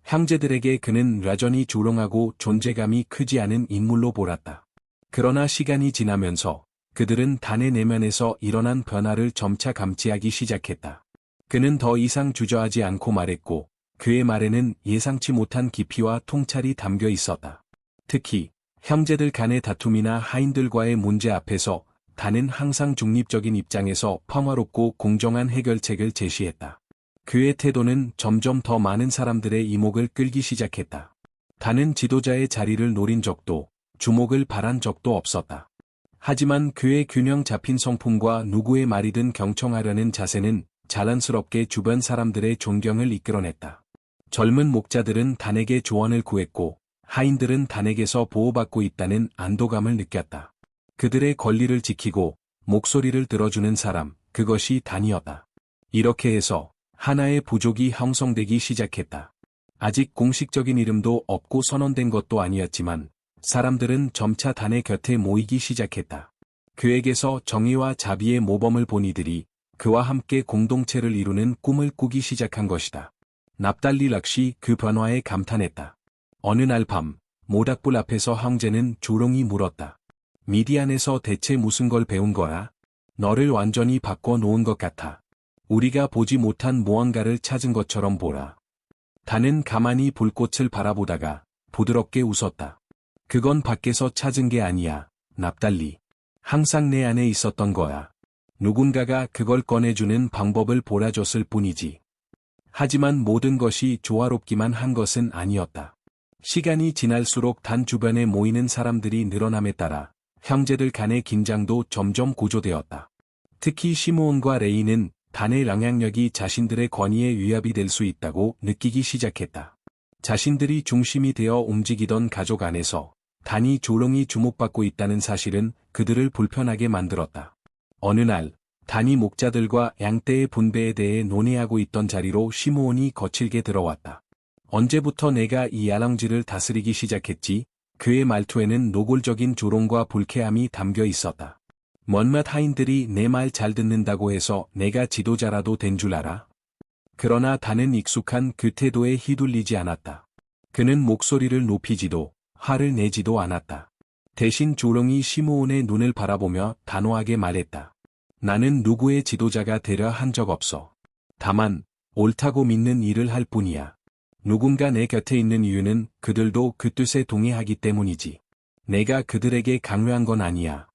형제들에게 그는 여전히 조롱하고 존재감이 크지 않은 인물로 보았다. 그러나 시간이 지나면서 그들은 단의 내면에서 일어난 변화를 점차 감지하기 시작했다. 그는 더 이상 주저하지 않고 말했고 그의 말에는 예상치 못한 깊이와 통찰이 담겨 있었다. 특히 형제들 간의 다툼이나 하인들과의 문제 앞에서 단은 항상 중립적인 입장에서 평화롭고 공정한 해결책을 제시했다. 그의 태도는 점점 더 많은 사람들의 이목을 끌기 시작했다. 단은 지도자의 자리를 노린 적도, 주목을 바란 적도 없었다. 하지만 그의 균형 잡힌 성품과 누구의 말이든 경청하려는 자세는 자연스럽게 주변 사람들의 존경을 이끌어냈다. 젊은 목자들은 단에게 조언을 구했고, 하인들은 단에게서 보호받고 있다는 안도감을 느꼈다. 그들의 권리를 지키고, 목소리를 들어주는 사람, 그것이 단이었다. 이렇게 해서, 하나의 부족이 형성되기 시작했다. 아직 공식적인 이름도 없고 선언된 것도 아니었지만 사람들은 점차 단의 곁에 모이기 시작했다. 그에게서 정의와 자비의 모범을 본 이들이 그와 함께 공동체를 이루는 꿈을 꾸기 시작한 것이다. 납달리 역시 그 변화에 감탄했다. 어느 날 밤 모닥불 앞에서 형제는 조롱이 물었다. 미디안에서 대체 무슨 걸 배운 거야? 너를 완전히 바꿔 놓은 것 같아. 우리가 보지 못한 무언가를 찾은 것처럼 보라. 단은 가만히 불꽃을 바라보다가 부드럽게 웃었다. 그건 밖에서 찾은 게 아니야, 납달리. 항상 내 안에 있었던 거야. 누군가가 그걸 꺼내주는 방법을 보여줬을 뿐이지. 하지만 모든 것이 조화롭기만 한 것은 아니었다. 시간이 지날수록 단 주변에 모이는 사람들이 늘어남에 따라 형제들 간의 긴장도 점점 고조되었다. 특히 시므온과 레이는 단의 영향력이 자신들의 권위에 위협이 될 수 있다고 느끼기 시작했다. 자신들이 중심이 되어 움직이던 가족 안에서 단이 조롱이 주목받고 있다는 사실은 그들을 불편하게 만들었다. 어느 날 단이 목자들과 양떼의 분배에 대해 논의하고 있던 자리로 시므온이 거칠게 들어왔다. 언제부터 내가 이 야랑지를 다스리기 시작했지? 그의 말투에는 노골적인 조롱과 불쾌함이 담겨 있었다. 몇몇 하인들이 내 말 잘 듣는다고 해서 내가 지도자라도 된 줄 알아? 그러나 단은 익숙한 그 태도에 휘둘리지 않았다. 그는 목소리를 높이지도 화를 내지도 않았다. 대신 조롱이 시므온의 눈을 바라보며 단호하게 말했다. 나는 누구의 지도자가 되려 한 적 없어. 다만 옳다고 믿는 일을 할 뿐이야. 누군가 내 곁에 있는 이유는 그들도 그 뜻에 동의하기 때문이지. 내가 그들에게 강요한 건 아니야.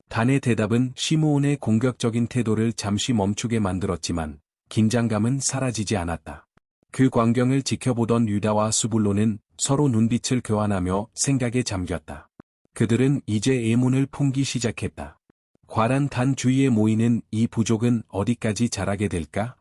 단의 대답은 시므온의 공격적인 태도를 잠시 멈추게 만들었지만 긴장감은 사라지지 않았다. 그 광경을 지켜보던 유다와 스불론은 서로 눈빛을 교환하며 생각에 잠겼다. 그들은 이제 애문을 품기 시작했다. 과란 단 주위에 모이는 이 부족은 어디까지 자라게 될까?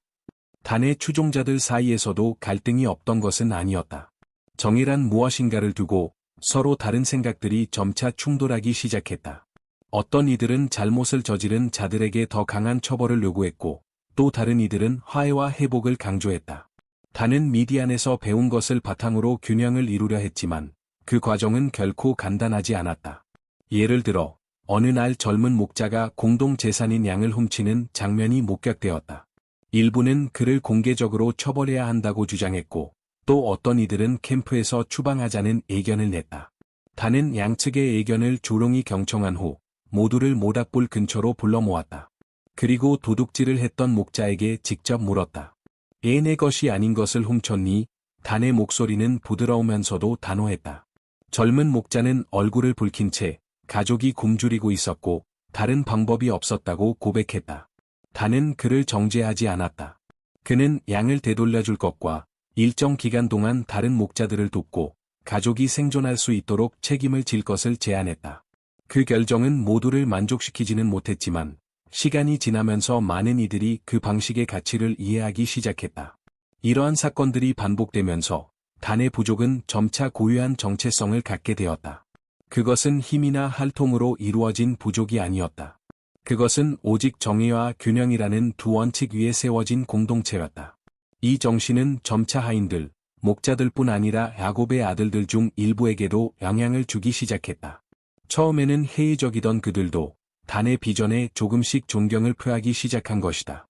단의 추종자들 사이에서도 갈등이 없던 것은 아니었다. 정의란 무엇인가를 두고 서로 다른 생각들이 점차 충돌하기 시작했다. 어떤 이들은 잘못을 저지른 자들에게 더 강한 처벌을 요구했고, 또 다른 이들은 화해와 회복을 강조했다. 단은 미디안에서 배운 것을 바탕으로 균형을 이루려 했지만, 그 과정은 결코 간단하지 않았다. 예를 들어, 어느 날 젊은 목자가 공동 재산인 양을 훔치는 장면이 목격되었다. 일부는 그를 공개적으로 처벌해야 한다고 주장했고, 또 어떤 이들은 캠프에서 추방하자는 의견을 냈다. 단은 양측의 의견을 조롱이 경청한 후, 모두를 모닥불 근처로 불러 모았다. 그리고 도둑질을 했던 목자에게 직접 물었다. 내 것이 아닌 것을 훔쳤니? 단의 목소리는 부드러우면서도 단호했다. 젊은 목자는 얼굴을 붉힌 채 가족이 굶주리고 있었고 다른 방법이 없었다고 고백했다. 단은 그를 정죄하지 않았다. 그는 양을 되돌려줄 것과 일정 기간 동안 다른 목자들을 돕고 가족이 생존할 수 있도록 책임을 질 것을 제안했다. 그 결정은 모두를 만족시키지는 못했지만 시간이 지나면서 많은 이들이 그 방식의 가치를 이해하기 시작했다. 이러한 사건들이 반복되면서 단의 부족은 점차 고유한 정체성을 갖게 되었다. 그것은 힘이나 할통으로 이루어진 부족이 아니었다. 그것은 오직 정의와 균형이라는 두 원칙 위에 세워진 공동체였다. 이 정신은 점차 하인들, 목자들뿐 아니라 야곱의 아들들 중 일부에게도 영향을 주기 시작했다. 처음에는 회의적이던 그들도 단의 비전에 조금씩 존경을 표하기 시작한 것이다.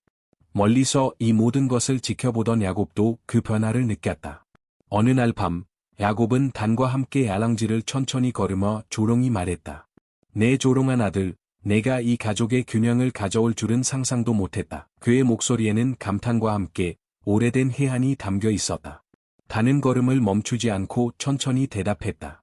멀리서 이 모든 것을 지켜보던 야곱도 그 변화를 느꼈다. 어느 날 밤, 야곱은 단과 함께 야랑지를 천천히 걸으며 조롱이 말했다. 내 조롱한 아들, 내가 이 가족의 균형을 가져올 줄은 상상도 못했다. 그의 목소리에는 감탄과 함께 오래된 해안이 담겨 있었다. 단은 걸음을 멈추지 않고 천천히 대답했다.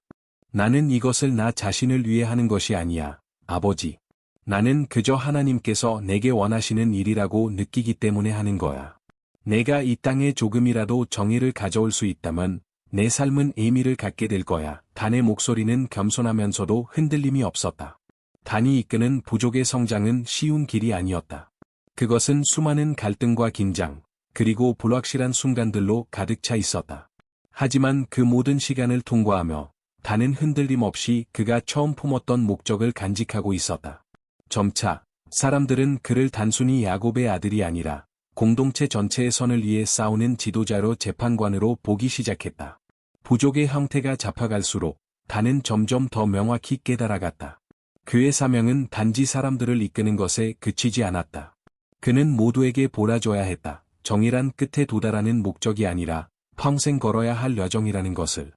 나는 이것을 나 자신을 위해 하는 것이 아니야, 아버지. 나는 그저 하나님께서 내게 원하시는 일이라고 느끼기 때문에 하는 거야. 내가 이 땅에 조금이라도 정의를 가져올 수 있다면 내 삶은 의미를 갖게 될 거야. 단의 목소리는 겸손하면서도 흔들림이 없었다. 단이 이끄는 부족의 성장은 쉬운 길이 아니었다. 그것은 수많은 갈등과 긴장, 그리고 불확실한 순간들로 가득 차 있었다. 하지만 그 모든 시간을 통과하며 단은 흔들림 없이 그가 처음 품었던 목적을 간직하고 있었다. 점차 사람들은 그를 단순히 야곱의 아들이 아니라 공동체 전체의 선을 위해 싸우는 지도자로 재판관으로 보기 시작했다. 부족의 형태가 잡혀갈수록 단은 점점 더 명확히 깨달아갔다. 그의 사명은 단지 사람들을 이끄는 것에 그치지 않았다. 그는 모두에게 보라줘야 했다. 정의란 끝에 도달하는 목적이 아니라 평생 걸어야 할 여정이라는 것을.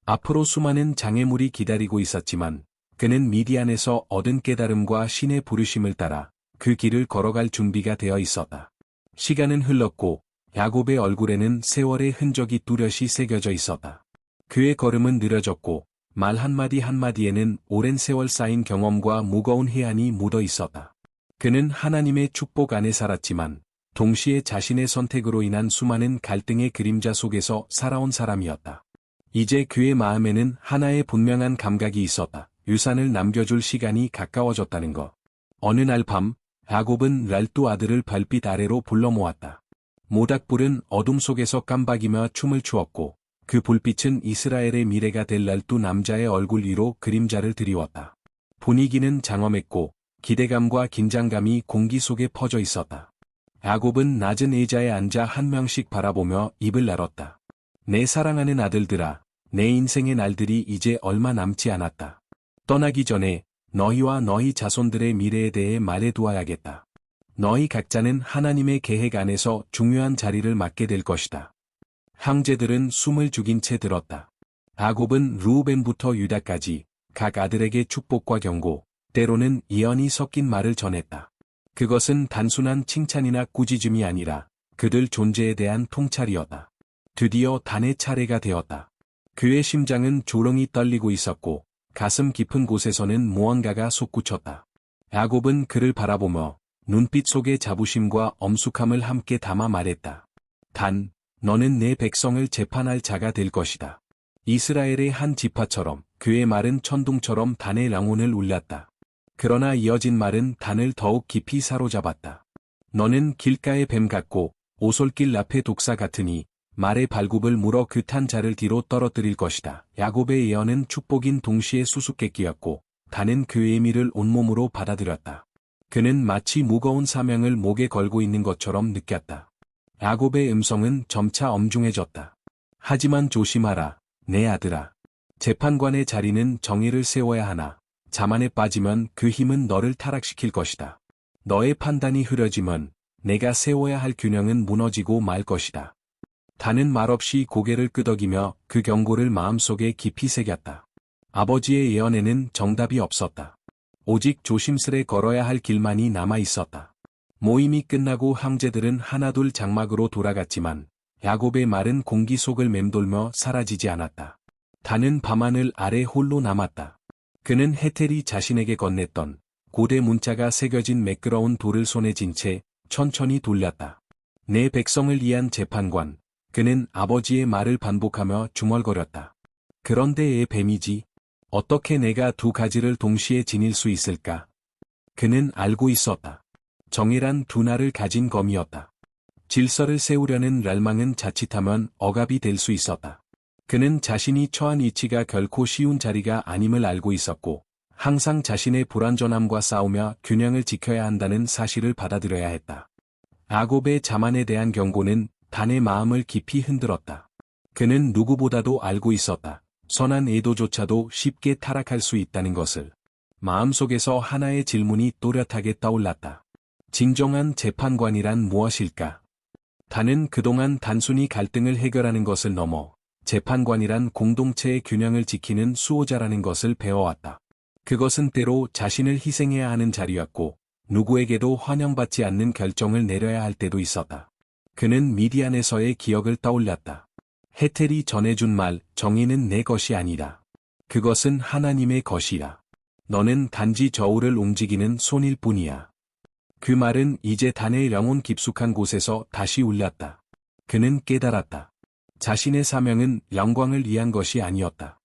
앞으로 수많은 장애물이 기다리고 있었지만 그는 미디안에서 얻은 깨달음과 신의 부르심을 따라 그 길을 걸어갈 준비가 되어 있었다. 시간은 흘렀고 야곱의 얼굴에는 세월의 흔적이 뚜렷이 새겨져 있었다. 그의 걸음은 느려졌고 말 한마디 한마디에는 오랜 세월 쌓인 경험과 무거운 해안이 묻어 있었다. 그는 하나님의 축복 안에 살았지만 동시에 자신의 선택으로 인한 수많은 갈등의 그림자 속에서 살아온 사람이었다. 이제 그의 마음에는 하나의 분명한 감각이 있었다. 유산을 남겨줄 시간이 가까워졌다는 것. 어느 날 밤, 야곱은 랄두 아들을 별빛 아래로 불러 모았다. 모닥불은 어둠 속에서 깜박이며 춤을 추었고 그 불빛은 이스라엘의 미래가 될 랄두 남자의 얼굴 위로 그림자를 드리웠다. 분위기는 장엄했고 기대감과 긴장감이 공기 속에 퍼져 있었다. 야곱은 낮은 의자에 앉아 한 명씩 바라보며 입을 열었다. 내 사랑하는 아들들아, 내 인생의 날들이 이제 얼마 남지 않았다. 떠나기 전에 너희와 너희 자손들의 미래에 대해 말해두어야겠다. 너희 각자는 하나님의 계획 안에서 중요한 자리를 맡게 될 것이다. 형제들은 숨을 죽인 채 들었다. 야곱은 르우벤부터 유다까지 각 아들에게 축복과 경고, 때로는 예언이 섞인 말을 전했다. 그것은 단순한 칭찬이나 꾸짖음이 아니라 그들 존재에 대한 통찰이었다. 드디어 단의 차례가 되었다. 그의 심장은 조롱이 떨리고 있었고 가슴 깊은 곳에서는 무언가가 솟구쳤다. 야곱은 그를 바라보며 눈빛 속에 자부심과 엄숙함을 함께 담아 말했다. 단, 너는 내 백성을 재판할 자가 될 것이다. 이스라엘의 한 지파처럼 그의 말은 천둥처럼 단의 영혼을 울렸다. 그러나 이어진 말은 단을 더욱 깊이 사로잡았다. 너는 길가의 뱀 같고 오솔길 앞의 독사 같으니 말의 발굽을 물어 그 탄 자를 뒤로 떨어뜨릴 것이다. 야곱의 예언은 축복인 동시에 수수께끼였고 단은 그 의미를 온몸으로 받아들였다. 그는 마치 무거운 사명을 목에 걸고 있는 것처럼 느꼈다. 야곱의 음성은 점차 엄중해졌다. 하지만 조심하라, 내 아들아. 재판관의 자리는 정의를 세워야 하나, 자만에 빠지면 그 힘은 너를 타락시킬 것이다. 너의 판단이 흐려지면 내가 세워야 할 균형은 무너지고 말 것이다. 단은 말없이 고개를 끄덕이며 그 경고를 마음속에 깊이 새겼다. 아버지의 예언에는 정답이 없었다. 오직 조심스레 걸어야 할 길만이 남아 있었다. 모임이 끝나고 형제들은 하나둘 장막으로 돌아갔지만 야곱의 말은 공기 속을 맴돌며 사라지지 않았다. 단은 밤하늘 아래 홀로 남았다. 그는 헤텔이 자신에게 건넸던 고대 문자가 새겨진 매끄러운 돌을 손에 쥔 채 천천히 돌렸다. 내 백성을 위한 재판관. 그는 아버지의 말을 반복하며 중얼거렸다. 그런데 뱀이지. 어떻게 내가 두 가지를 동시에 지닐 수 있을까? 그는 알고 있었다. 정의란 두 날을 가진 검이었다. 질서를 세우려는 랄망은 자칫하면 억압이 될 수 있었다. 그는 자신이 처한 위치가 결코 쉬운 자리가 아님을 알고 있었고, 항상 자신의 불완전함과 싸우며 균형을 지켜야 한다는 사실을 받아들여야 했다. 야곱의 자만에 대한 경고는 단의 마음을 깊이 흔들었다. 그는 누구보다도 알고 있었다. 선한 의도조차도 쉽게 타락할 수 있다는 것을. 마음속에서 하나의 질문이 또렷하게 떠올랐다. 진정한 재판관이란 무엇일까? 단은 그동안 단순히 갈등을 해결하는 것을 넘어 재판관이란 공동체의 균형을 지키는 수호자라는 것을 배워왔다. 그것은 때로 자신을 희생해야 하는 자리였고 누구에게도 환영받지 않는 결정을 내려야 할 때도 있었다. 그는 미디안에서의 기억을 떠올렸다. 헤텔이 전해준 말, 정의는 내 것이 아니다. 그것은 하나님의 것이야. 너는 단지 저울을 움직이는 손일 뿐이야. 그 말은 이제 단의 영혼 깊숙한 곳에서 다시 울렸다. 그는 깨달았다. 자신의 사명은 영광을 위한 것이 아니었다.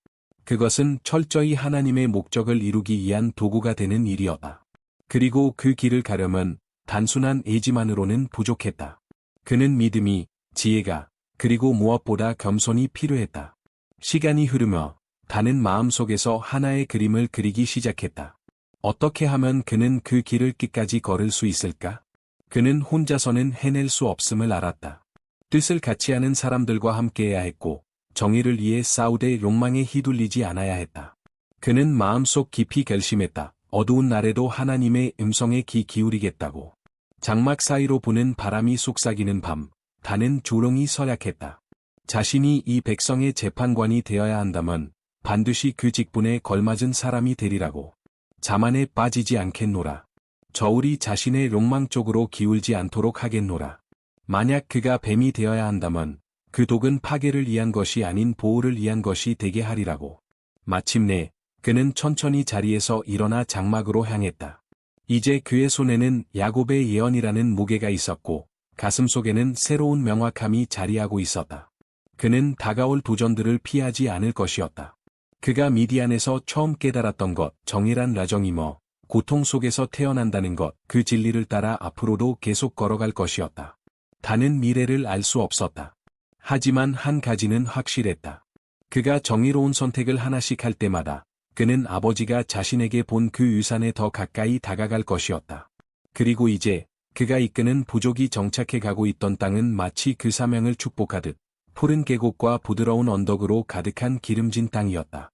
그것은 철저히 하나님의 목적을 이루기 위한 도구가 되는 일이었다. 그리고 그 길을 가려면 단순한 의지만으로는 부족했다. 그는 믿음이, 지혜가, 그리고 무엇보다 겸손이 필요했다. 시간이 흐르며 단은 마음속에서 하나의 그림을 그리기 시작했다. 어떻게 하면 그는 그 길을 끝까지 걸을 수 있을까? 그는 혼자서는 해낼 수 없음을 알았다. 뜻을 같이 하는 사람들과 함께해야 했고, 정의를 위해 싸우되 욕망에 휘둘리지 않아야 했다. 그는 마음속 깊이 결심했다. 어두운 날에도 하나님의 음성에 귀 기울이겠다고. 장막 사이로 부는 바람이 속삭이는 밤, 단은 조롱이 서약했다. 자신이 이 백성의 재판관이 되어야 한다면 반드시 그 직분에 걸맞은 사람이 되리라고. 자만에 빠지지 않겠노라. 저울이 자신의 욕망 쪽으로 기울지 않도록 하겠노라. 만약 그가 뱀이 되어야 한다면 그 독은 파괴를 위한 것이 아닌 보호를 위한 것이 되게 하리라고. 마침내 그는 천천히 자리에서 일어나 장막으로 향했다. 이제 그의 손에는 야곱의 예언이라는 무게가 있었고 가슴속에는 새로운 명확함이 자리하고 있었다. 그는 다가올 도전들을 피하지 않을 것이었다. 그가 미디안에서 처음 깨달았던 것, 정의란 라정이며 고통 속에서 태어난다는 것, 그 진리를 따라 앞으로도 계속 걸어갈 것이었다. 단은 미래를 알 수 없었다. 하지만 한 가지는 확실했다. 그가 정의로운 선택을 하나씩 할 때마다 그는 아버지가 자신에게 본 그 유산에 더 가까이 다가갈 것이었다. 그리고 이제 그가 이끄는 부족이 정착해 가고 있던 땅은 마치 그 사명을 축복하듯 푸른 계곡과 부드러운 언덕으로 가득한 기름진 땅이었다.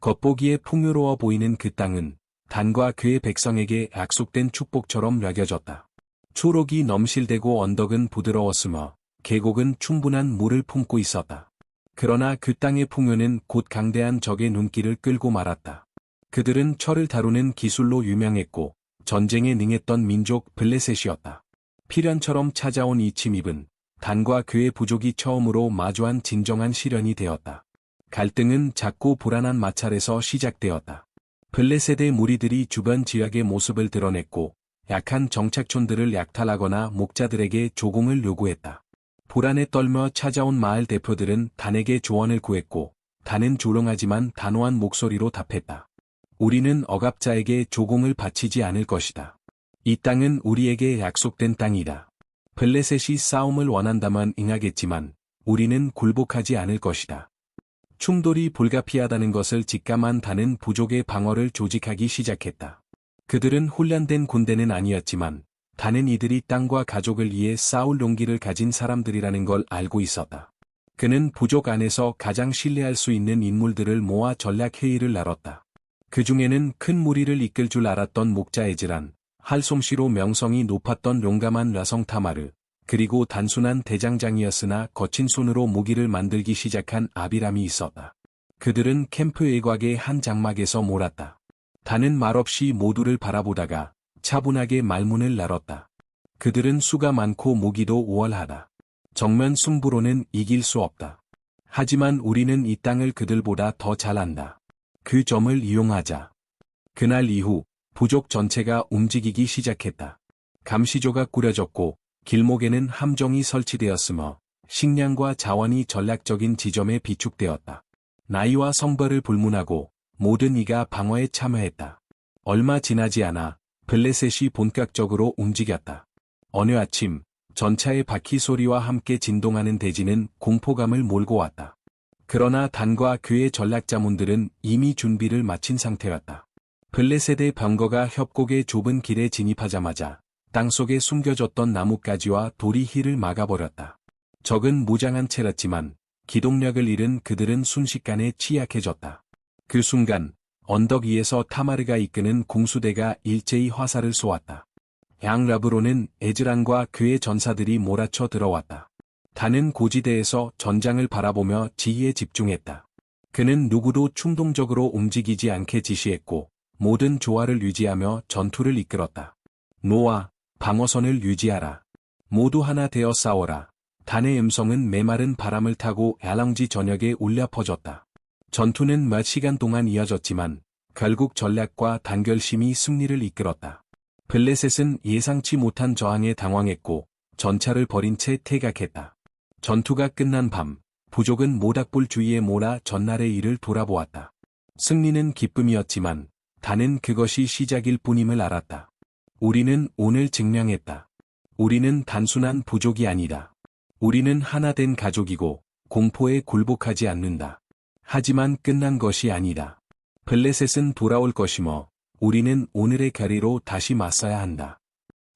겉보기에 풍요로워 보이는 그 땅은 단과 그의 백성에게 약속된 축복처럼 여겨졌다. 초록이 넘실대고 언덕은 부드러웠으며 계곡은 충분한 물을 품고 있었다. 그러나 그 땅의 풍요는 곧 강대한 적의 눈길을 끌고 말았다. 그들은 철을 다루는 기술로 유명했고 전쟁에 능했던 민족 블레셋이었다. 필연처럼 찾아온 이 침입은 단과 그의 부족이 처음으로 마주한 진정한 시련이 되었다. 갈등은 작고 불안한 마찰에서 시작되었다. 블레셋의 무리들이 주변 지역의 모습을 드러냈고 약한 정착촌들을 약탈하거나 목자들에게 조공을 요구했다. 불안에 떨며 찾아온 마을 대표들은 단에게 조언을 구했고 단은 조롱하지만 단호한 목소리로 답했다. 우리는 억압자에게 조공을 바치지 않을 것이다. 이 땅은 우리에게 약속된 땅이다. 블레셋이 싸움을 원한다면 응하겠지만 우리는 굴복하지 않을 것이다. 충돌이 불가피하다는 것을 직감한 단은 부족의 방어를 조직하기 시작했다. 그들은 훈련된 군대는 아니었지만 단은 이들이 땅과 가족을 위해 싸울 용기를 가진 사람들이라는 걸 알고 있었다. 그는 부족 안에서 가장 신뢰할 수 있는 인물들을 모아 전략회의를 나눴다. 그 중에는 큰 무리를 이끌 줄 알았던 목자 에즈란, 할솜씨로 명성이 높았던 용감한 라성 타마르, 그리고 단순한 대장장이었으나 거친 손으로 무기를 만들기 시작한 아비람이 있었다. 그들은 캠프 외곽의 한 장막에서 몰았다. 단은 말없이 모두를 바라보다가 차분하게 말문을 날았다. 그들은 수가 많고 무기도 우월하다. 정면 승부로는 이길 수 없다. 하지만 우리는 이 땅을 그들보다 더 잘 안다. 그 점을 이용하자. 그날 이후 부족 전체가 움직이기 시작했다. 감시조가 꾸려졌고 길목에는 함정이 설치되었으며 식량과 자원이 전략적인 지점에 비축되었다. 나이와 성별을 불문하고 모든 이가 방어에 참여했다. 얼마 지나지 않아 블레셋이 본격적으로 움직였다. 어느 아침 전차의 바퀴 소리와 함께 진동하는 대지는 공포감을 몰고 왔다. 그러나 단과 그의 전략자문들은 이미 준비를 마친 상태였다. 블레셋의 병거가 협곡의 좁은 길에 진입하자마자 땅속에 숨겨졌던 나뭇가지와 돌이 hil을 막아버렸다. 적은 무장한 채였지만 기동력을 잃은 그들은 순식간에 취약해졌다. 그 순간 언덕 위에서 타마르가 이끄는 공수대가 일제히 화살을 쏘았다. 양라브로는 에즈란과 그의 전사들이 몰아쳐 들어왔다. 단은 고지대에서 전장을 바라보며 지휘에 집중했다. 그는 누구도 충동적으로 움직이지 않게 지시했고 모든 조화를 유지하며 전투를 이끌었다. 노아, 방어선을 유지하라. 모두 하나 되어 싸워라. 단의 음성은 메마른 바람을 타고 알랑지 전역에 울려 퍼졌다. 전투는 몇 시간 동안 이어졌지만 결국 전략과 단결심이 승리를 이끌었다. 블레셋은 예상치 못한 저항에 당황했고 전차를 버린 채 퇴각했다. 전투가 끝난 밤, 부족은 모닥불 주위에 몰아 전날의 일을 돌아보았다. 승리는 기쁨이었지만 단은 그것이 시작일 뿐임을 알았다. 우리는 오늘 증명했다. 우리는 단순한 부족이 아니다. 우리는 하나 된 가족이고 공포에 굴복하지 않는다. 하지만 끝난 것이 아니다. 블레셋은 돌아올 것이며 우리는 오늘의 결의로 다시 맞서야 한다.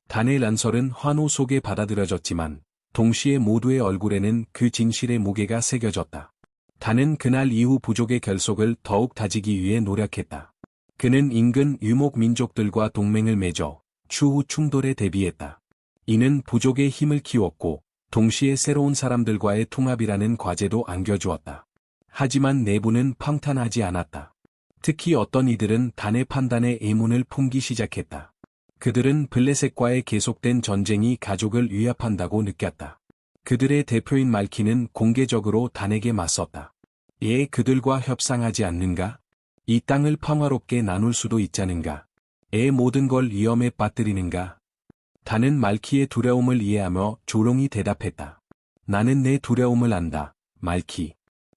단의 란설은 환호 속에 받아들여졌지만 동시에 모두의 얼굴에는 그 진실의 무게가 새겨졌다. 단은 그날 이후 부족의 결속을 더욱 다지기 위해 노력했다. 그는 인근 유목 민족들과 동맹을 맺어 추후 충돌에 대비했다. 이는 부족의 힘을 키웠고 동시에 새로운 사람들과의 통합이라는 과제도 안겨주었다. 하지만 내부는 평탄하지 않았다. 특히 어떤 이들은 단의 판단에 의문을 품기 시작했다. 그들은 블레셋과의 계속된 전쟁이 가족을 위협한다고 느꼈다. 그들의 대표인 말키는 공개적으로 단에게 맞섰다. 그들과 협상하지 않는가? 이 땅을 평화롭게 나눌 수도 있자는가? 모든 걸 위험에 빠뜨리는가? 단은 말키의 두려움을 이해하며 조롱이 대답했다. 나는 내 두려움을 안다, 말키.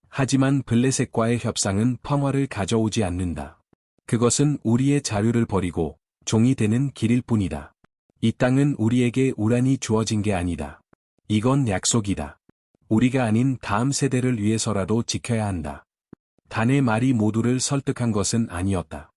하지만 블레셋과의 협상은 평화를 가져오지 않는다. 그것은 우리의 자유를 버리고 종이 되는 길일 뿐이다. 이 땅은 우리에게 우란히 주어진 게 아니다. 이건 약속이다. 우리가 아닌 다음 세대를 위해서라도 지켜야 한다. 단의 말이 모두를 설득한 것은 아니었다.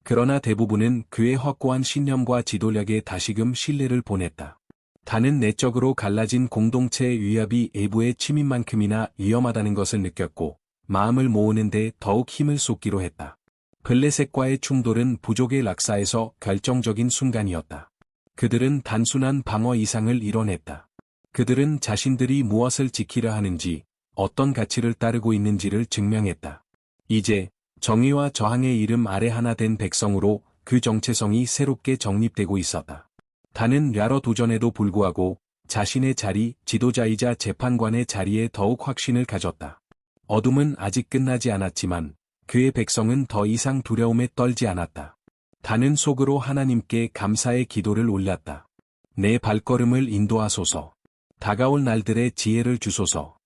그러나 대부분은 그의 확고한 신념과 지도력에 다시금 신뢰를 보냈다. 단은 내적으로 갈라진 공동체의 위협이 외부의 침입만큼이나 위험하다는 것을 느꼈고 마음을 모으는 데 더욱 힘을 쏟기로 했다. 블레셋과의 충돌은 부족의 낙사에서 결정적인 순간이었다. 그들은 단순한 방어 이상을 이뤄냈다. 그들은 자신들이 무엇을 지키려 하는지, 어떤 가치를 따르고 있는지를 증명했다. 이제 정의와 저항의 이름 아래 하나 된 백성으로 그 정체성이 새롭게 정립되고 있었다. 단은 여러 도전에도 불구하고 자신의 자리, 지도자이자 재판관의 자리에 더욱 확신을 가졌다. 어둠은 아직 끝나지 않았지만 그의 백성은 더 이상 두려움에 떨지 않았다. 단은 속으로 하나님께 감사의 기도를 올렸다. 내 발걸음을 인도하소서. 다가올 날들의 지혜를 주소서.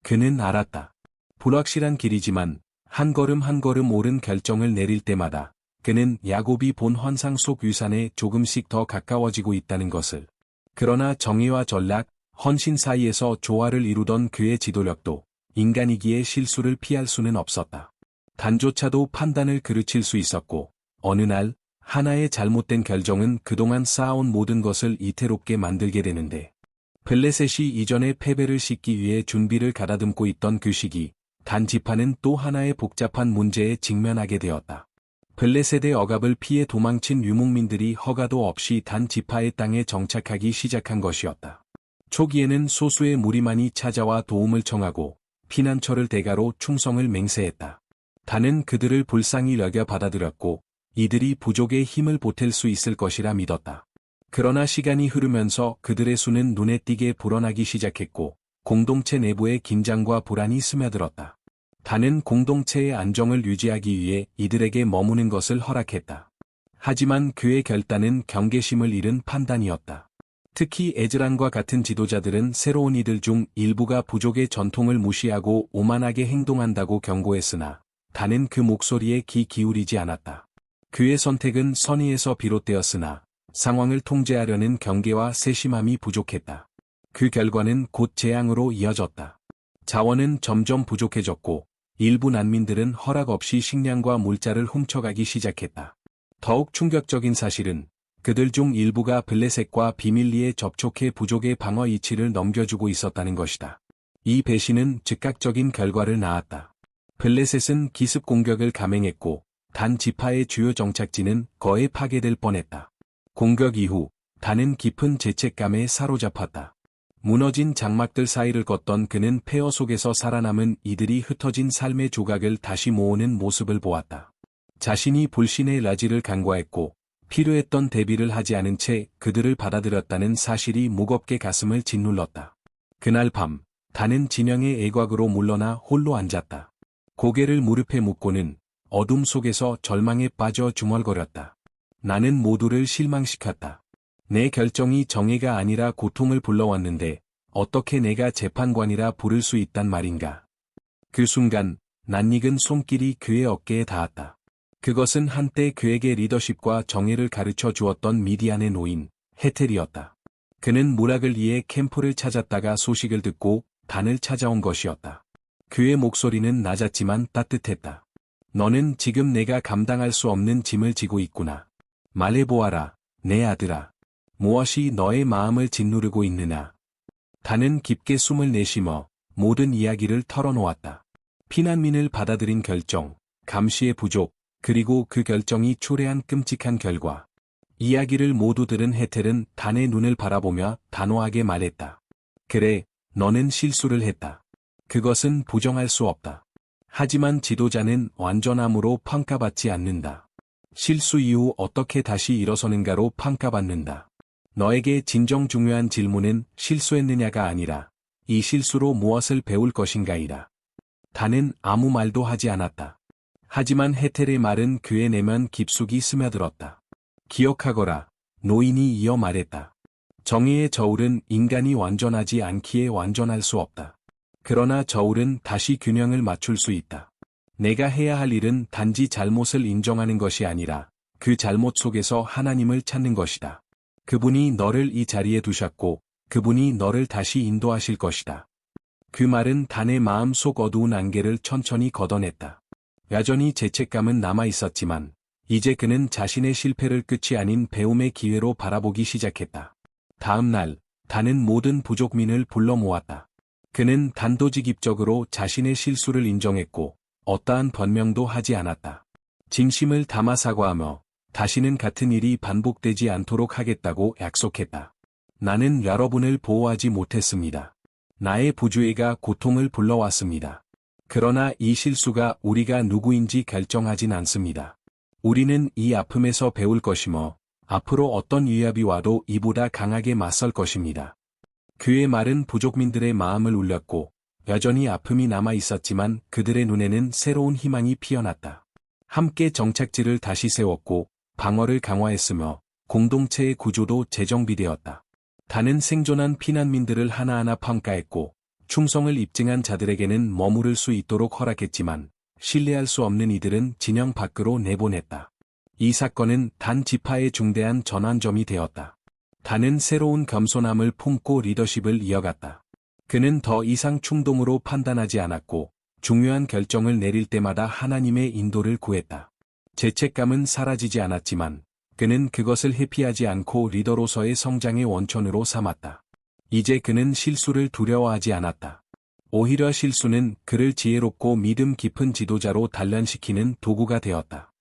그는 알았다. 불확실한 길이지만 한 걸음 한 걸음 옳은 결정을 내릴 때마다 그는 야곱이 본 환상 속 유산에 조금씩 더 가까워지고 있다는 것을. 그러나 정의와 전략, 헌신 사이에서 조화를 이루던 그의 지도력도 인간이기에 실수를 피할 수는 없었다. 단조차도 판단을 그르칠 수 있었고 어느 날 하나의 잘못된 결정은 그동안 쌓아온 모든 것을 이태롭게 만들게 되는데 블레셋이 이전의 패배를 씻기 위해 준비를 가다듬고 있던 그 시기 단 지파는 또 하나의 복잡한 문제에 직면하게 되었다. 블레셋의 억압을 피해 도망친 유목민들이 허가도 없이 단 지파의 땅에 정착하기 시작한 것이었다. 초기에는 소수의 무리만이 찾아와 도움을 청하고 피난처를 대가로 충성을 맹세했다. 단은 그들을 불쌍히 여겨 받아들였고 이들이 부족의 힘을 보탤 수 있을 것이라 믿었다. 그러나 시간이 흐르면서 그들의 수는 눈에 띄게 불어나기 시작했고 공동체 내부의 긴장과 불안이 스며들었다. 단은 공동체의 안정을 유지하기 위해 이들에게 머무는 것을 허락했다. 하지만 그의 결단은 경계심을 잃은 판단이었다. 특히 에즈란과 같은 지도자들은 새로운 이들 중 일부가 부족의 전통을 무시하고 오만하게 행동한다고 경고했으나 단은 그 목소리에 귀 기울이지 않았다. 그의 선택은 선의에서 비롯되었으나 상황을 통제하려는 경계와 세심함이 부족했다. 그 결과는 곧 재앙으로 이어졌다. 자원은 점점 부족해졌고 일부 난민들은 허락 없이 식량과 물자를 훔쳐가기 시작했다. 더욱 충격적인 사실은 그들 중 일부가 블레셋과 비밀리에 접촉해 부족의 방어 이치를 넘겨주고 있었다는 것이다. 이 배신은 즉각적인 결과를 낳았다. 블레셋은 기습 공격을 감행했고 단 지파의 주요 정착지는 거의 파괴될 뻔했다. 공격 이후 단은 깊은 죄책감에 사로잡혔다. 무너진 장막들 사이를 걷던 그는 폐허 속에서 살아남은 이들이 흩어진 삶의 조각을 다시 모으는 모습을 보았다. 자신이 불신의 라지를 간과했고 필요했던 대비를 하지 않은 채 그들을 받아들였다는 사실이 무겁게 가슴을 짓눌렀다. 그날 밤 단은 진영의 애곽으로 물러나 홀로 앉았다. 고개를 무릎에 묻고는 어둠 속에서 절망에 빠져 중얼거렸다. 나는 모두를 실망시켰다. 내 결정이 정의가 아니라 고통을 불러왔는데 어떻게 내가 재판관이라 부를 수 있단 말인가. 그 순간 낯익은 손길이 그의 어깨에 닿았다. 그것은 한때 그에게 리더십과 정의를 가르쳐 주었던 미디안의 노인 헤텔이었다. 그는 무락을 이해 캠프를 찾았다가 소식을 듣고 단을 찾아온 것이었다. 그의 목소리는 낮았지만 따뜻했다. 너는 지금 내가 감당할 수 없는 짐을 지고 있구나. 말해보아라, 내 아들아. 무엇이 너의 마음을 짓누르고 있느냐. 단은 깊게 숨을 내쉬며 모든 이야기를 털어놓았다. 피난민을 받아들인 결정, 감시의 부족, 그리고 그 결정이 초래한 끔찍한 결과. 이야기를 모두 들은 헤텔은 단의 눈을 바라보며 단호하게 말했다. 그래, 너는 실수를 했다. 그것은 부정할 수 없다. 하지만 지도자는 완전함으로 평가받지 않는다. 실수 이후 어떻게 다시 일어서는가로 평가받는다. 너에게 진정 중요한 질문은 실수했느냐가 아니라 이 실수로 무엇을 배울 것인가이다. 단은 아무 말도 하지 않았다. 하지만 헤텔의 말은 그의 내면 깊숙이 스며들었다. 기억하거라, 노인이 이어 말했다. 정의의 저울은 인간이 완전하지 않기에 완전할 수 없다. 그러나 저울은 다시 균형을 맞출 수 있다. 내가 해야 할 일은 단지 잘못을 인정하는 것이 아니라 그 잘못 속에서 하나님을 찾는 것이다. 그분이 너를 이 자리에 두셨고 그분이 너를 다시 인도하실 것이다. 그 말은 단의 마음 속 어두운 안개를 천천히 걷어냈다. 여전히 죄책감은 남아 있었지만 이제 그는 자신의 실패를 끝이 아닌 배움의 기회로 바라보기 시작했다. 다음 날 단은 모든 부족민을 불러 모았다. 그는 단도직입적으로 자신의 실수를 인정했고 어떠한 변명도 하지 않았다. 진심을 담아 사과하며 다시는 같은 일이 반복되지 않도록 하겠다고 약속했다. 나는 여러분을 보호하지 못했습니다. 나의 부주의가 고통을 불러왔습니다. 그러나 이 실수가 우리가 누구인지 결정하진 않습니다. 우리는 이 아픔에서 배울 것이며 앞으로 어떤 위협이 와도 이보다 강하게 맞설 것입니다. 그의 말은 부족민들의 마음을 울렸고 여전히 아픔이 남아 있었지만 그들의 눈에는 새로운 희망이 피어났다. 함께 정착지를 다시 세웠고 방어를 강화했으며 공동체의 구조도 재정비되었다. 단은 생존한 피난민들을 하나하나 평가했고 충성을 입증한 자들에게는 머무를 수 있도록 허락했지만 신뢰할 수 없는 이들은 진영 밖으로 내보냈다. 이 사건은 단 지파의 중대한 전환점이 되었다. 단은 새로운 겸손함을 품고 리더십을 이어갔다. 그는 더 이상 충동으로 판단하지 않았고 중요한 결정을 내릴 때마다 하나님의 인도를 구했다. 죄책감은 사라지지 않았지만 그는 그것을 회피하지 않고 리더로서의 성장의 원천으로 삼았다. 이제 그는 실수를 두려워하지 않았다. 오히려 실수는 그를 지혜롭고 믿음 깊은 지도자로 단련시키는 도구가 되었다.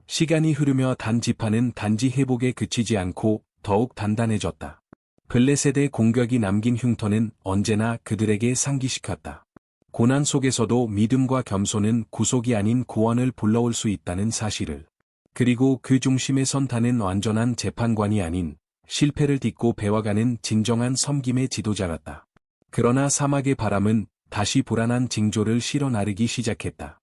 시간이 흐르며 단 지파는 단지 회복에 그치지 않고 더욱 단단해졌다. 블레셋의 공격이 남긴 흉터는 언제나 그들에게 상기시켰다. 고난 속에서도 믿음과 겸손은 구속이 아닌 구원을 불러올 수 있다는 사실을. 그리고 그 중심에 선 단은 완전한 재판관이 아닌 실패를 딛고 배워가는 진정한 섬김의 지도자였다. 그러나 사막의 바람은 다시 불안한 징조를 실어 나르기 시작했다.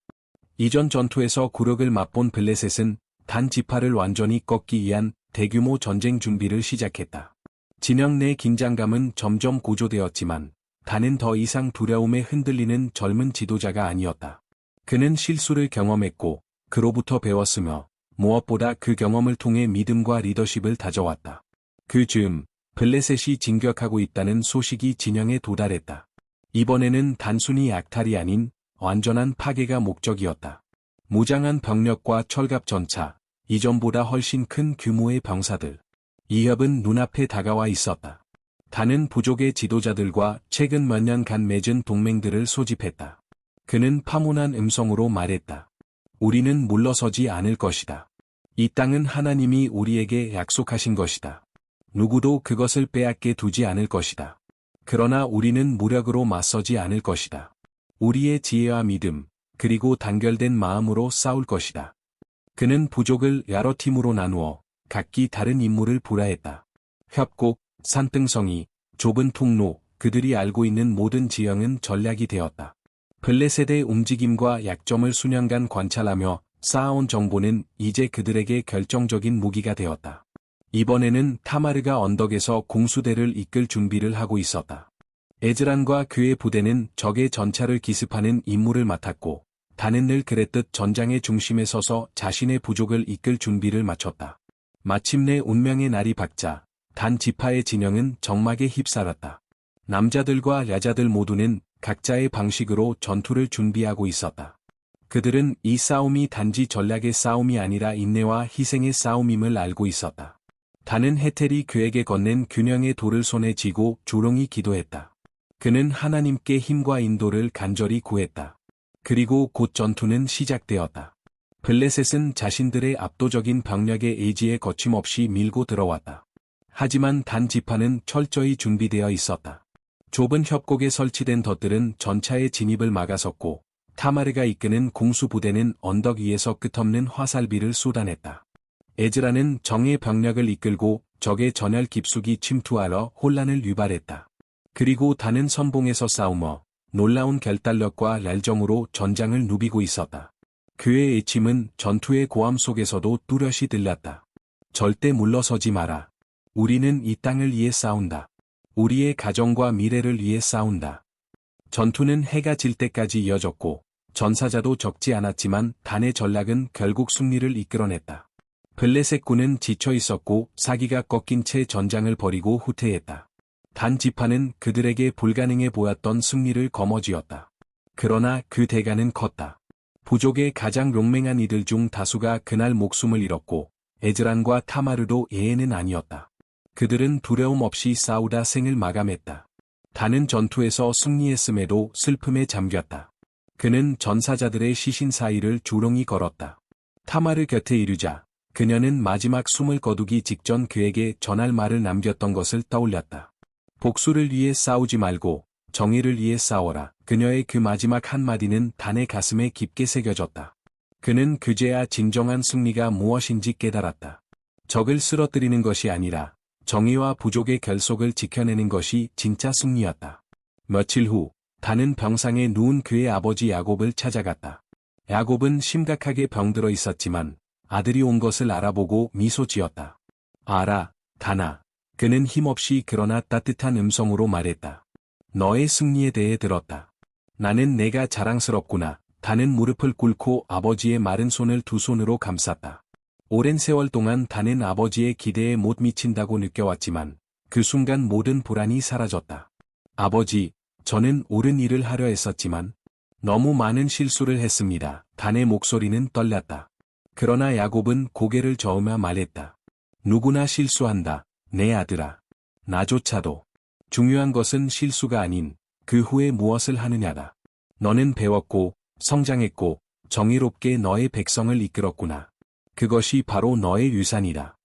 이전 전투에서 굴욕을 맛본 블레셋은 단 지파를 완전히 꺾기 위한 대규모 전쟁 준비를 시작했다. 진영 내 긴장감은 점점 고조되었지만 단은 더 이상 두려움에 흔들리는 젊은 지도자가 아니었다. 그는 실수를 경험했고 그로부터 배웠으며 무엇보다 그 경험을 통해 믿음과 리더십을 다져왔다. 그 즈음 블레셋이 진격하고 있다는 소식이 진영에 도달했다. 이번에는 단순히 약탈이 아닌 완전한 파괴가 목적이었다. 무장한 병력과 철갑 전차, 이전보다 훨씬 큰 규모의 병사들. 이 협은 눈앞에 다가와 있었다. 단은 부족의 지도자들과 최근 몇 년간 맺은 동맹들을 소집했다. 그는 파문한 음성으로 말했다. 우리는 물러서지 않을 것이다. 이 땅은 하나님이 우리에게 약속하신 것이다. 누구도 그것을 빼앗게 두지 않을 것이다. 그러나 우리는 무력으로 맞서지 않을 것이다. 우리의 지혜와 믿음, 그리고 단결된 마음으로 싸울 것이다. 그는 부족을 여러 팀으로 나누어 각기 다른 임무를 부라했다. 협곡, 산등성이, 좁은 통로, 그들이 알고 있는 모든 지형은 전략이 되었다. 블레셋의 움직임과 약점을 수년간 관찰하며 쌓아온 정보는 이제 그들에게 결정적인 무기가 되었다. 이번에는 타마르가 언덕에서 공수대를 이끌 준비를 하고 있었다. 에즈란과 그의 부대는 적의 전차를 기습하는 임무를 맡았고 단은 늘 그랬듯 전장의 중심에 서서 자신의 부족을 이끌 준비를 마쳤다. 마침내 운명의 날이 밝자 단 지파의 진영은 정막에 휩싸였다. 남자들과 여자들 모두는 각자의 방식으로 전투를 준비하고 있었다. 그들은 이 싸움이 단지 전략의 싸움이 아니라 인내와 희생의 싸움임을 알고 있었다. 단은 헤텔이 그에게 건넨 균형의 돌을 손에 쥐고 조롱히 기도했다. 그는 하나님께 힘과 인도를 간절히 구했다. 그리고 곧 전투는 시작되었다. 블레셋은 자신들의 압도적인 병력의 의지에 거침없이 밀고 들어왔다. 하지만 단 지파는 철저히 준비되어 있었다. 좁은 협곡에 설치된 덫들은 전차의 진입을 막아섰고 타마르가 이끄는 공수부대는 언덕 위에서 끝없는 화살비를 쏟아냈다. 에즈라는 정의 병력을 이끌고 적의 전열 깊숙이 침투하러 혼란을 유발했다. 그리고 단은 선봉에서 싸우며 놀라운 결단력과 랄정으로 전장을 누비고 있었다. 그의 외침은 전투의 고함 속에서도 뚜렷이 들렸다. 절대 물러서지 마라. 우리는 이 땅을 위해 싸운다. 우리의 가정과 미래를 위해 싸운다. 전투는 해가 질 때까지 이어졌고 전사자도 적지 않았지만 단의 전략은 결국 승리를 이끌어냈다. 블레셋군은 지쳐 있었고 사기가 꺾인 채 전장을 버리고 후퇴했다. 단 지파는 그들에게 불가능해 보였던 승리를 거머쥐었다. 그러나 그 대가는 컸다. 부족의 가장 용맹한 이들 중 다수가 그날 목숨을 잃었고 에즈란과 타마르도 예외는 아니었다. 그들은 두려움 없이 싸우다 생을 마감했다. 단은 전투에서 승리했음에도 슬픔에 잠겼다. 그는 전사자들의 시신 사이를 조롱히 걸었다. 타마르 곁에 이르자 그녀는 마지막 숨을 거두기 직전 그에게 전할 말을 남겼던 것을 떠올렸다. 복수를 위해 싸우지 말고 정의를 위해 싸워라. 그녀의 그 마지막 한마디는 단의 가슴에 깊게 새겨졌다. 그는 그제야 진정한 승리가 무엇인지 깨달았다. 적을 쓰러뜨리는 것이 아니라 정의와 부족의 결속을 지켜내는 것이 진짜 승리였다. 며칠 후 단은 병상에 누운 그의 아버지 야곱을 찾아갔다. 야곱은 심각하게 병들어 있었지만 아들이 온 것을 알아보고 미소 지었다. 알아, 단아. 그는 힘없이 그러나 따뜻한 음성으로 말했다. 너의 승리에 대해 들었다. 나는 내가 자랑스럽구나. 단은 무릎을 꿇고 아버지의 마른 손을 두 손으로 감쌌다. 오랜 세월 동안 단은 아버지의 기대에 못 미친다고 느껴왔지만 그 순간 모든 불안이 사라졌다. 아버지, 저는 옳은 일을 하려 했었지만 너무 많은 실수를 했습니다. 단의 목소리는 떨렸다. 그러나 야곱은 고개를 저으며 말했다. 누구나 실수한다, 내 아들아. 나조차도. 중요한 것은 실수가 아닌 그 후에 무엇을 하느냐다. 너는 배웠고 성장했고 정의롭게 너의 백성을 이끌었구나. 그것이 바로 너의 유산이다.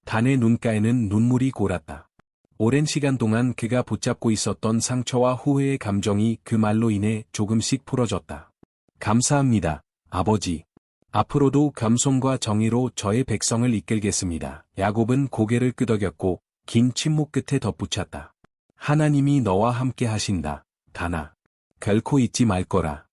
단의 눈가에는 눈물이 골았다. 오랜 시간 동안 그가 붙잡고 있었던 상처와 후회의 감정이 그 말로 인해 조금씩 풀어졌다. 감사합니다, 아버지. 앞으로도 겸손과 정의로 저의 백성을 이끌겠습니다. 야곱은 고개를 끄덕였고 긴 침묵 끝에 덧붙였다. 하나님이 너와 함께 하신다, 단아. 결코 잊지 말 거라.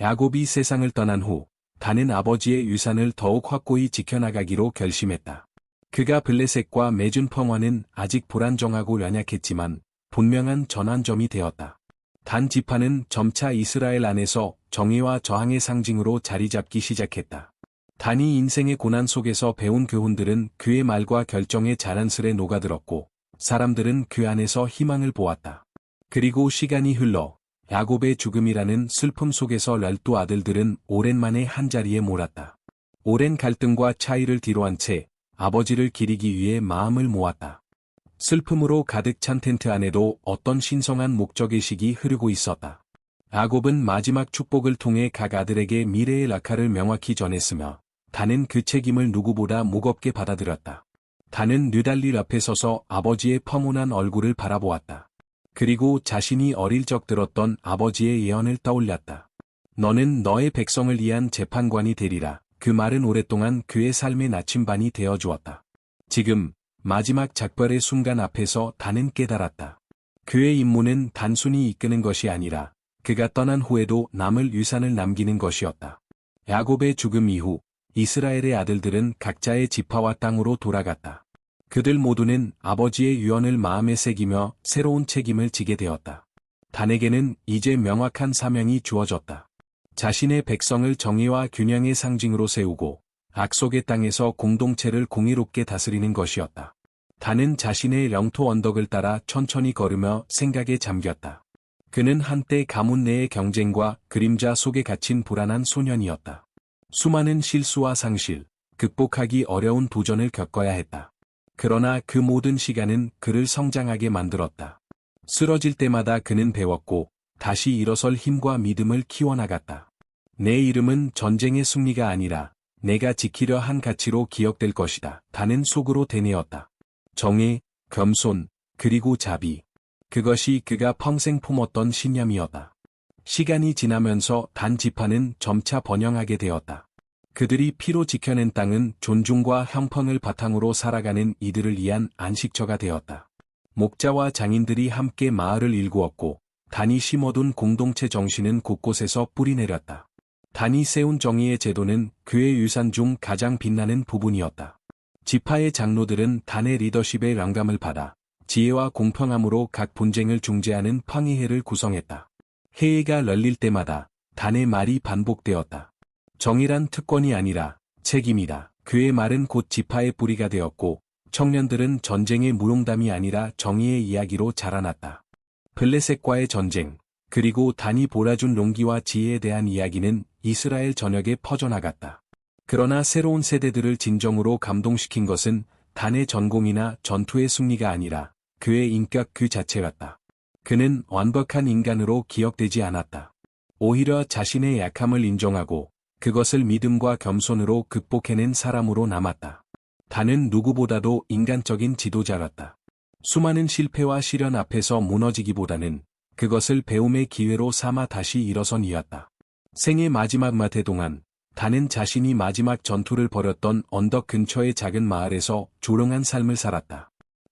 야곱이 세상을 떠난 후 단은 아버지의 유산을 더욱 확고히 지켜나가기로 결심했다. 그가 블레셋과 맺은 평화는 아직 불안정하고 연약했지만 분명한 전환점이 되었다. 단 지파는 점차 이스라엘 안에서 정의와 저항의 상징으로 자리 잡기 시작했다. 단이 인생의 고난 속에서 배운 교훈들은 그의 말과 결정에 자연스레 녹아들었고 사람들은 그 안에서 희망을 보았다. 그리고 시간이 흘러 야곱의 죽음이라는 슬픔 속에서 12 아들들은 오랜만에 한자리에 몰았다. 오랜 갈등과 차이를 뒤로한 채 아버지를 기리기 위해 마음을 모았다. 슬픔으로 가득 찬 텐트 안에도 어떤 신성한 목적의식이 흐르고 있었다. 야곱은 마지막 축복을 통해 각 아들에게 미래의 낙하를 명확히 전했으며 단은 그 책임을 누구보다 무겁게 받아들였다. 단은 느달릴 앞에 서서 아버지의 평온한 얼굴을 바라보았다. 그리고 자신이 어릴 적 들었던 아버지의 예언을 떠올렸다. 너는 너의 백성을 위한 재판관이 되리라. 그 말은 오랫동안 그의 삶의 나침반이 되어주었다. 지금 마지막 작별의 순간 앞에서 단은 깨달았다. 그의 임무는 단순히 이끄는 것이 아니라 그가 떠난 후에도 남을 유산을 남기는 것이었다. 야곱의 죽음 이후 이스라엘의 아들들은 각자의 지파와 땅으로 돌아갔다. 그들 모두는 아버지의 유언을 마음에 새기며 새로운 책임을 지게 되었다. 단에게는 이제 명확한 사명이 주어졌다. 자신의 백성을 정의와 균형의 상징으로 세우고 약속의 땅에서 공동체를 공의롭게 다스리는 것이었다. 단은 자신의 영토 언덕을 따라 천천히 걸으며 생각에 잠겼다. 그는 한때 가문 내의 경쟁과 그림자 속에 갇힌 불안한 소년이었다. 수많은 실수와 상실, 극복하기 어려운 도전을 겪어야 했다. 그러나 그 모든 시간은 그를 성장하게 만들었다. 쓰러질 때마다 그는 배웠고 다시 일어설 힘과 믿음을 키워나갔다. 내 이름은 전쟁의 승리가 아니라 내가 지키려 한 가치로 기억될 것이다. 단은 속으로 되뇌었다. 정의, 겸손, 그리고 자비. 그것이 그가 평생 품었던 신념이었다. 시간이 지나면서 단 지파는 점차 번영하게 되었다. 그들이 피로 지켜낸 땅은 존중과 형평을 바탕으로 살아가는 이들을 위한 안식처가 되었다. 목자와 장인들이 함께 마을을 일구었고 단이 심어둔 공동체 정신은 곳곳에서 뿌리내렸다. 단이 세운 정의의 제도는 그의 유산 중 가장 빛나는 부분이었다. 지파의 장로들은 단의 리더십에 영감을 받아 지혜와 공평함으로 각 분쟁을 중재하는 평의회를 구성했다. 회의가 열릴 때마다 단의 말이 반복되었다. 정의란 특권이 아니라 책임이다. 그의 말은 곧 지파의 뿌리가 되었고 청년들은 전쟁의 무용담이 아니라 정의의 이야기로 자라났다. 블레셋과의 전쟁, 그리고 단이 몰아준 용기와 지혜에 대한 이야기는 이스라엘 전역에 퍼져나갔다. 그러나 새로운 세대들을 진정으로 감동시킨 것은 단의 전공이나 전투의 승리가 아니라 그의 인격 그 자체였다. 그는 완벽한 인간으로 기억되지 않았다. 오히려 자신의 약함을 인정하고 그것을 믿음과 겸손으로 극복해낸 사람으로 남았다. 단은 누구보다도 인간적인 지도자였다. 수많은 실패와 시련 앞에서 무너지기보다는 그것을 배움의 기회로 삼아 다시 일어선 이였다. 생의 마지막 마태 동안 단은 자신이 마지막 전투를 벌였던 언덕 근처의 작은 마을에서 조용한 삶을 살았다.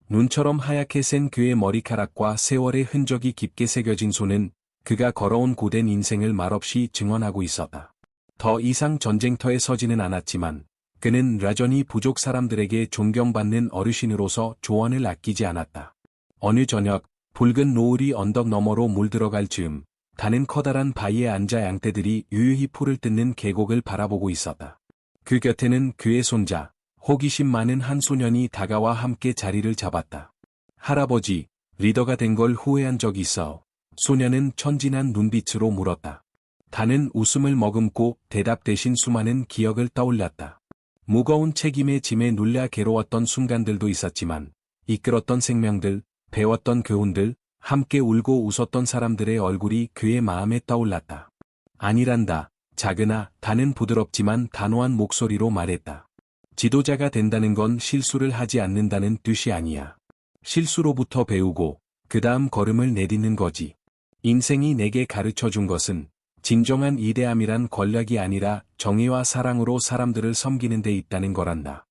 눈처럼 하얗게 센 그의 머리카락과 세월의 흔적이 깊게 새겨진 손은 그가 걸어온 고된 인생을 말없이 증언하고 있었다. 더 이상 전쟁터에 서지는 않았지만 그는 여전히 부족 사람들에게 존경받는 어르신으로서 조언을 아끼지 않았다. 어느 저녁 붉은 노을이 언덕 너머로 물들어갈 즈음 다는 커다란 바위에 앉아 양떼들이 유유히 풀을 뜯는 계곡을 바라보고 있었다. 그 곁에는 그의 손자, 호기심 많은 한 소년이 다가와 함께 자리를 잡았다. 할아버지, 리더가 된 걸 후회한 적이 있어. 소년은 천진한 눈빛으로 물었다. 다는 웃음을 머금고 대답 대신 수많은 기억을 떠올렸다. 무거운 책임의 짐에 눌려 괴로웠던 순간들도 있었지만 이끌었던 생명들, 배웠던 교훈들, 함께 울고 웃었던 사람들의 얼굴이 그의 마음에 떠올랐다. 아니란다. 작으나 다는 부드럽지만 단호한 목소리로 말했다. 지도자가 된다는 건 실수를 하지 않는다는 뜻이 아니야. 실수로부터 배우고 그 다음 걸음을 내딛는 거지. 인생이 내게 가르쳐준 것은 진정한 이대함이란 권력이 아니라 정의와 사랑으로 사람들을 섬기는 데 있다는 거란다.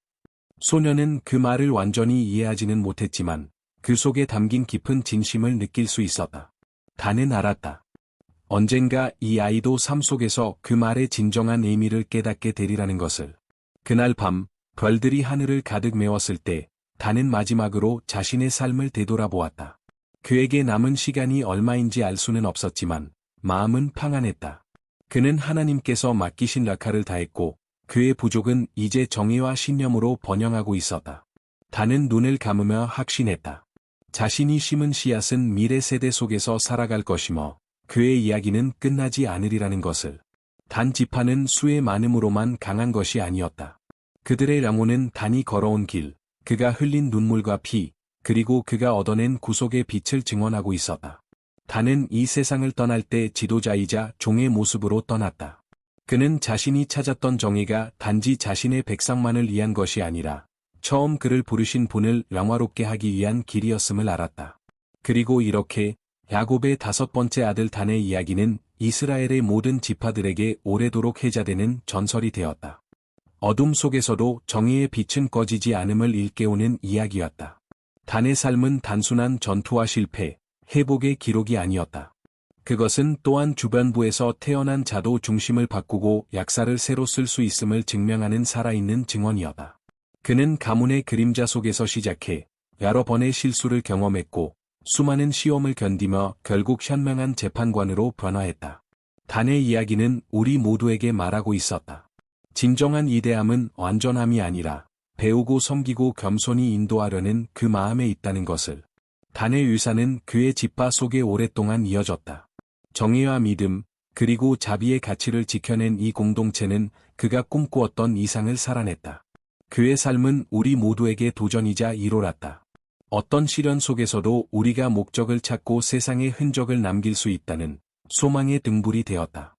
소녀는 그 말을 완전히 이해하지는 못했지만 그 속에 담긴 깊은 진심을 느낄 수 있었다. 다는 알았다. 언젠가 이 아이도 삶 속에서 그 말의 진정한 의미를 깨닫게 되리라는 것을. 그날 밤 별들이 하늘을 가득 메웠을 때 다는 마지막으로 자신의 삶을 되돌아보았다. 그에게 남은 시간이 얼마인지 알 수는 없었지만 마음은 평안했다. 그는 하나님께서 맡기신 역할을 다했고 그의 부족은 이제 정의와 신념으로 번영하고 있었다. 다는 눈을 감으며 확신했다. 자신이 심은 씨앗은 미래 세대 속에서 살아갈 것이며 그의 이야기는 끝나지 않으리라는 것을. 단 지파는 수의 많음으로만 강한 것이 아니었다. 그들의 영혼은 단이 걸어온 길, 그가 흘린 눈물과 피, 그리고 그가 얻어낸 구속의 빛을 증언하고 있었다. 다는 이 세상을 떠날 때 지도자이자 종의 모습으로 떠났다. 그는 자신이 찾았던 정의가 단지 자신의 백성만을 위한 것이 아니라 처음 그를 부르신 분을 영화롭게 하기 위한 길이었음을 알았다. 그리고 이렇게 야곱의 5번째 아들 단의 이야기는 이스라엘의 모든 지파들에게 오래도록 회자되는 전설이 되었다. 어둠 속에서도 정의의 빛은 꺼지지 않음을 일깨우는 이야기였다. 단의 삶은 단순한 전투와 실패, 회복의 기록이 아니었다. 그것은 또한 주변부에서 태어난 자도 중심을 바꾸고 약사를 새로 쓸 수 있음을 증명하는 살아있는 증언이었다. 그는 가문의 그림자 속에서 시작해 여러 번의 실수를 경험했고 수많은 시험을 견디며 결국 현명한 재판관으로 변화했다. 단의 이야기는 우리 모두에게 말하고 있었다. 진정한 이대함은 완전함이 아니라 배우고 섬기고 겸손히 인도하려는 그 마음에 있다는 것을. 단의 유산은 그의 지파 속에 오랫동안 이어졌다. 정의와 믿음, 그리고 자비의 가치를 지켜낸 이 공동체는 그가 꿈꾸었던 이상을 살아냈다. 그의 삶은 우리 모두에게 도전이자 일호랐다. 어떤 시련 속에서도 우리가 목적을 찾고 세상에 흔적을 남길 수 있다는 소망의 등불이 되었다.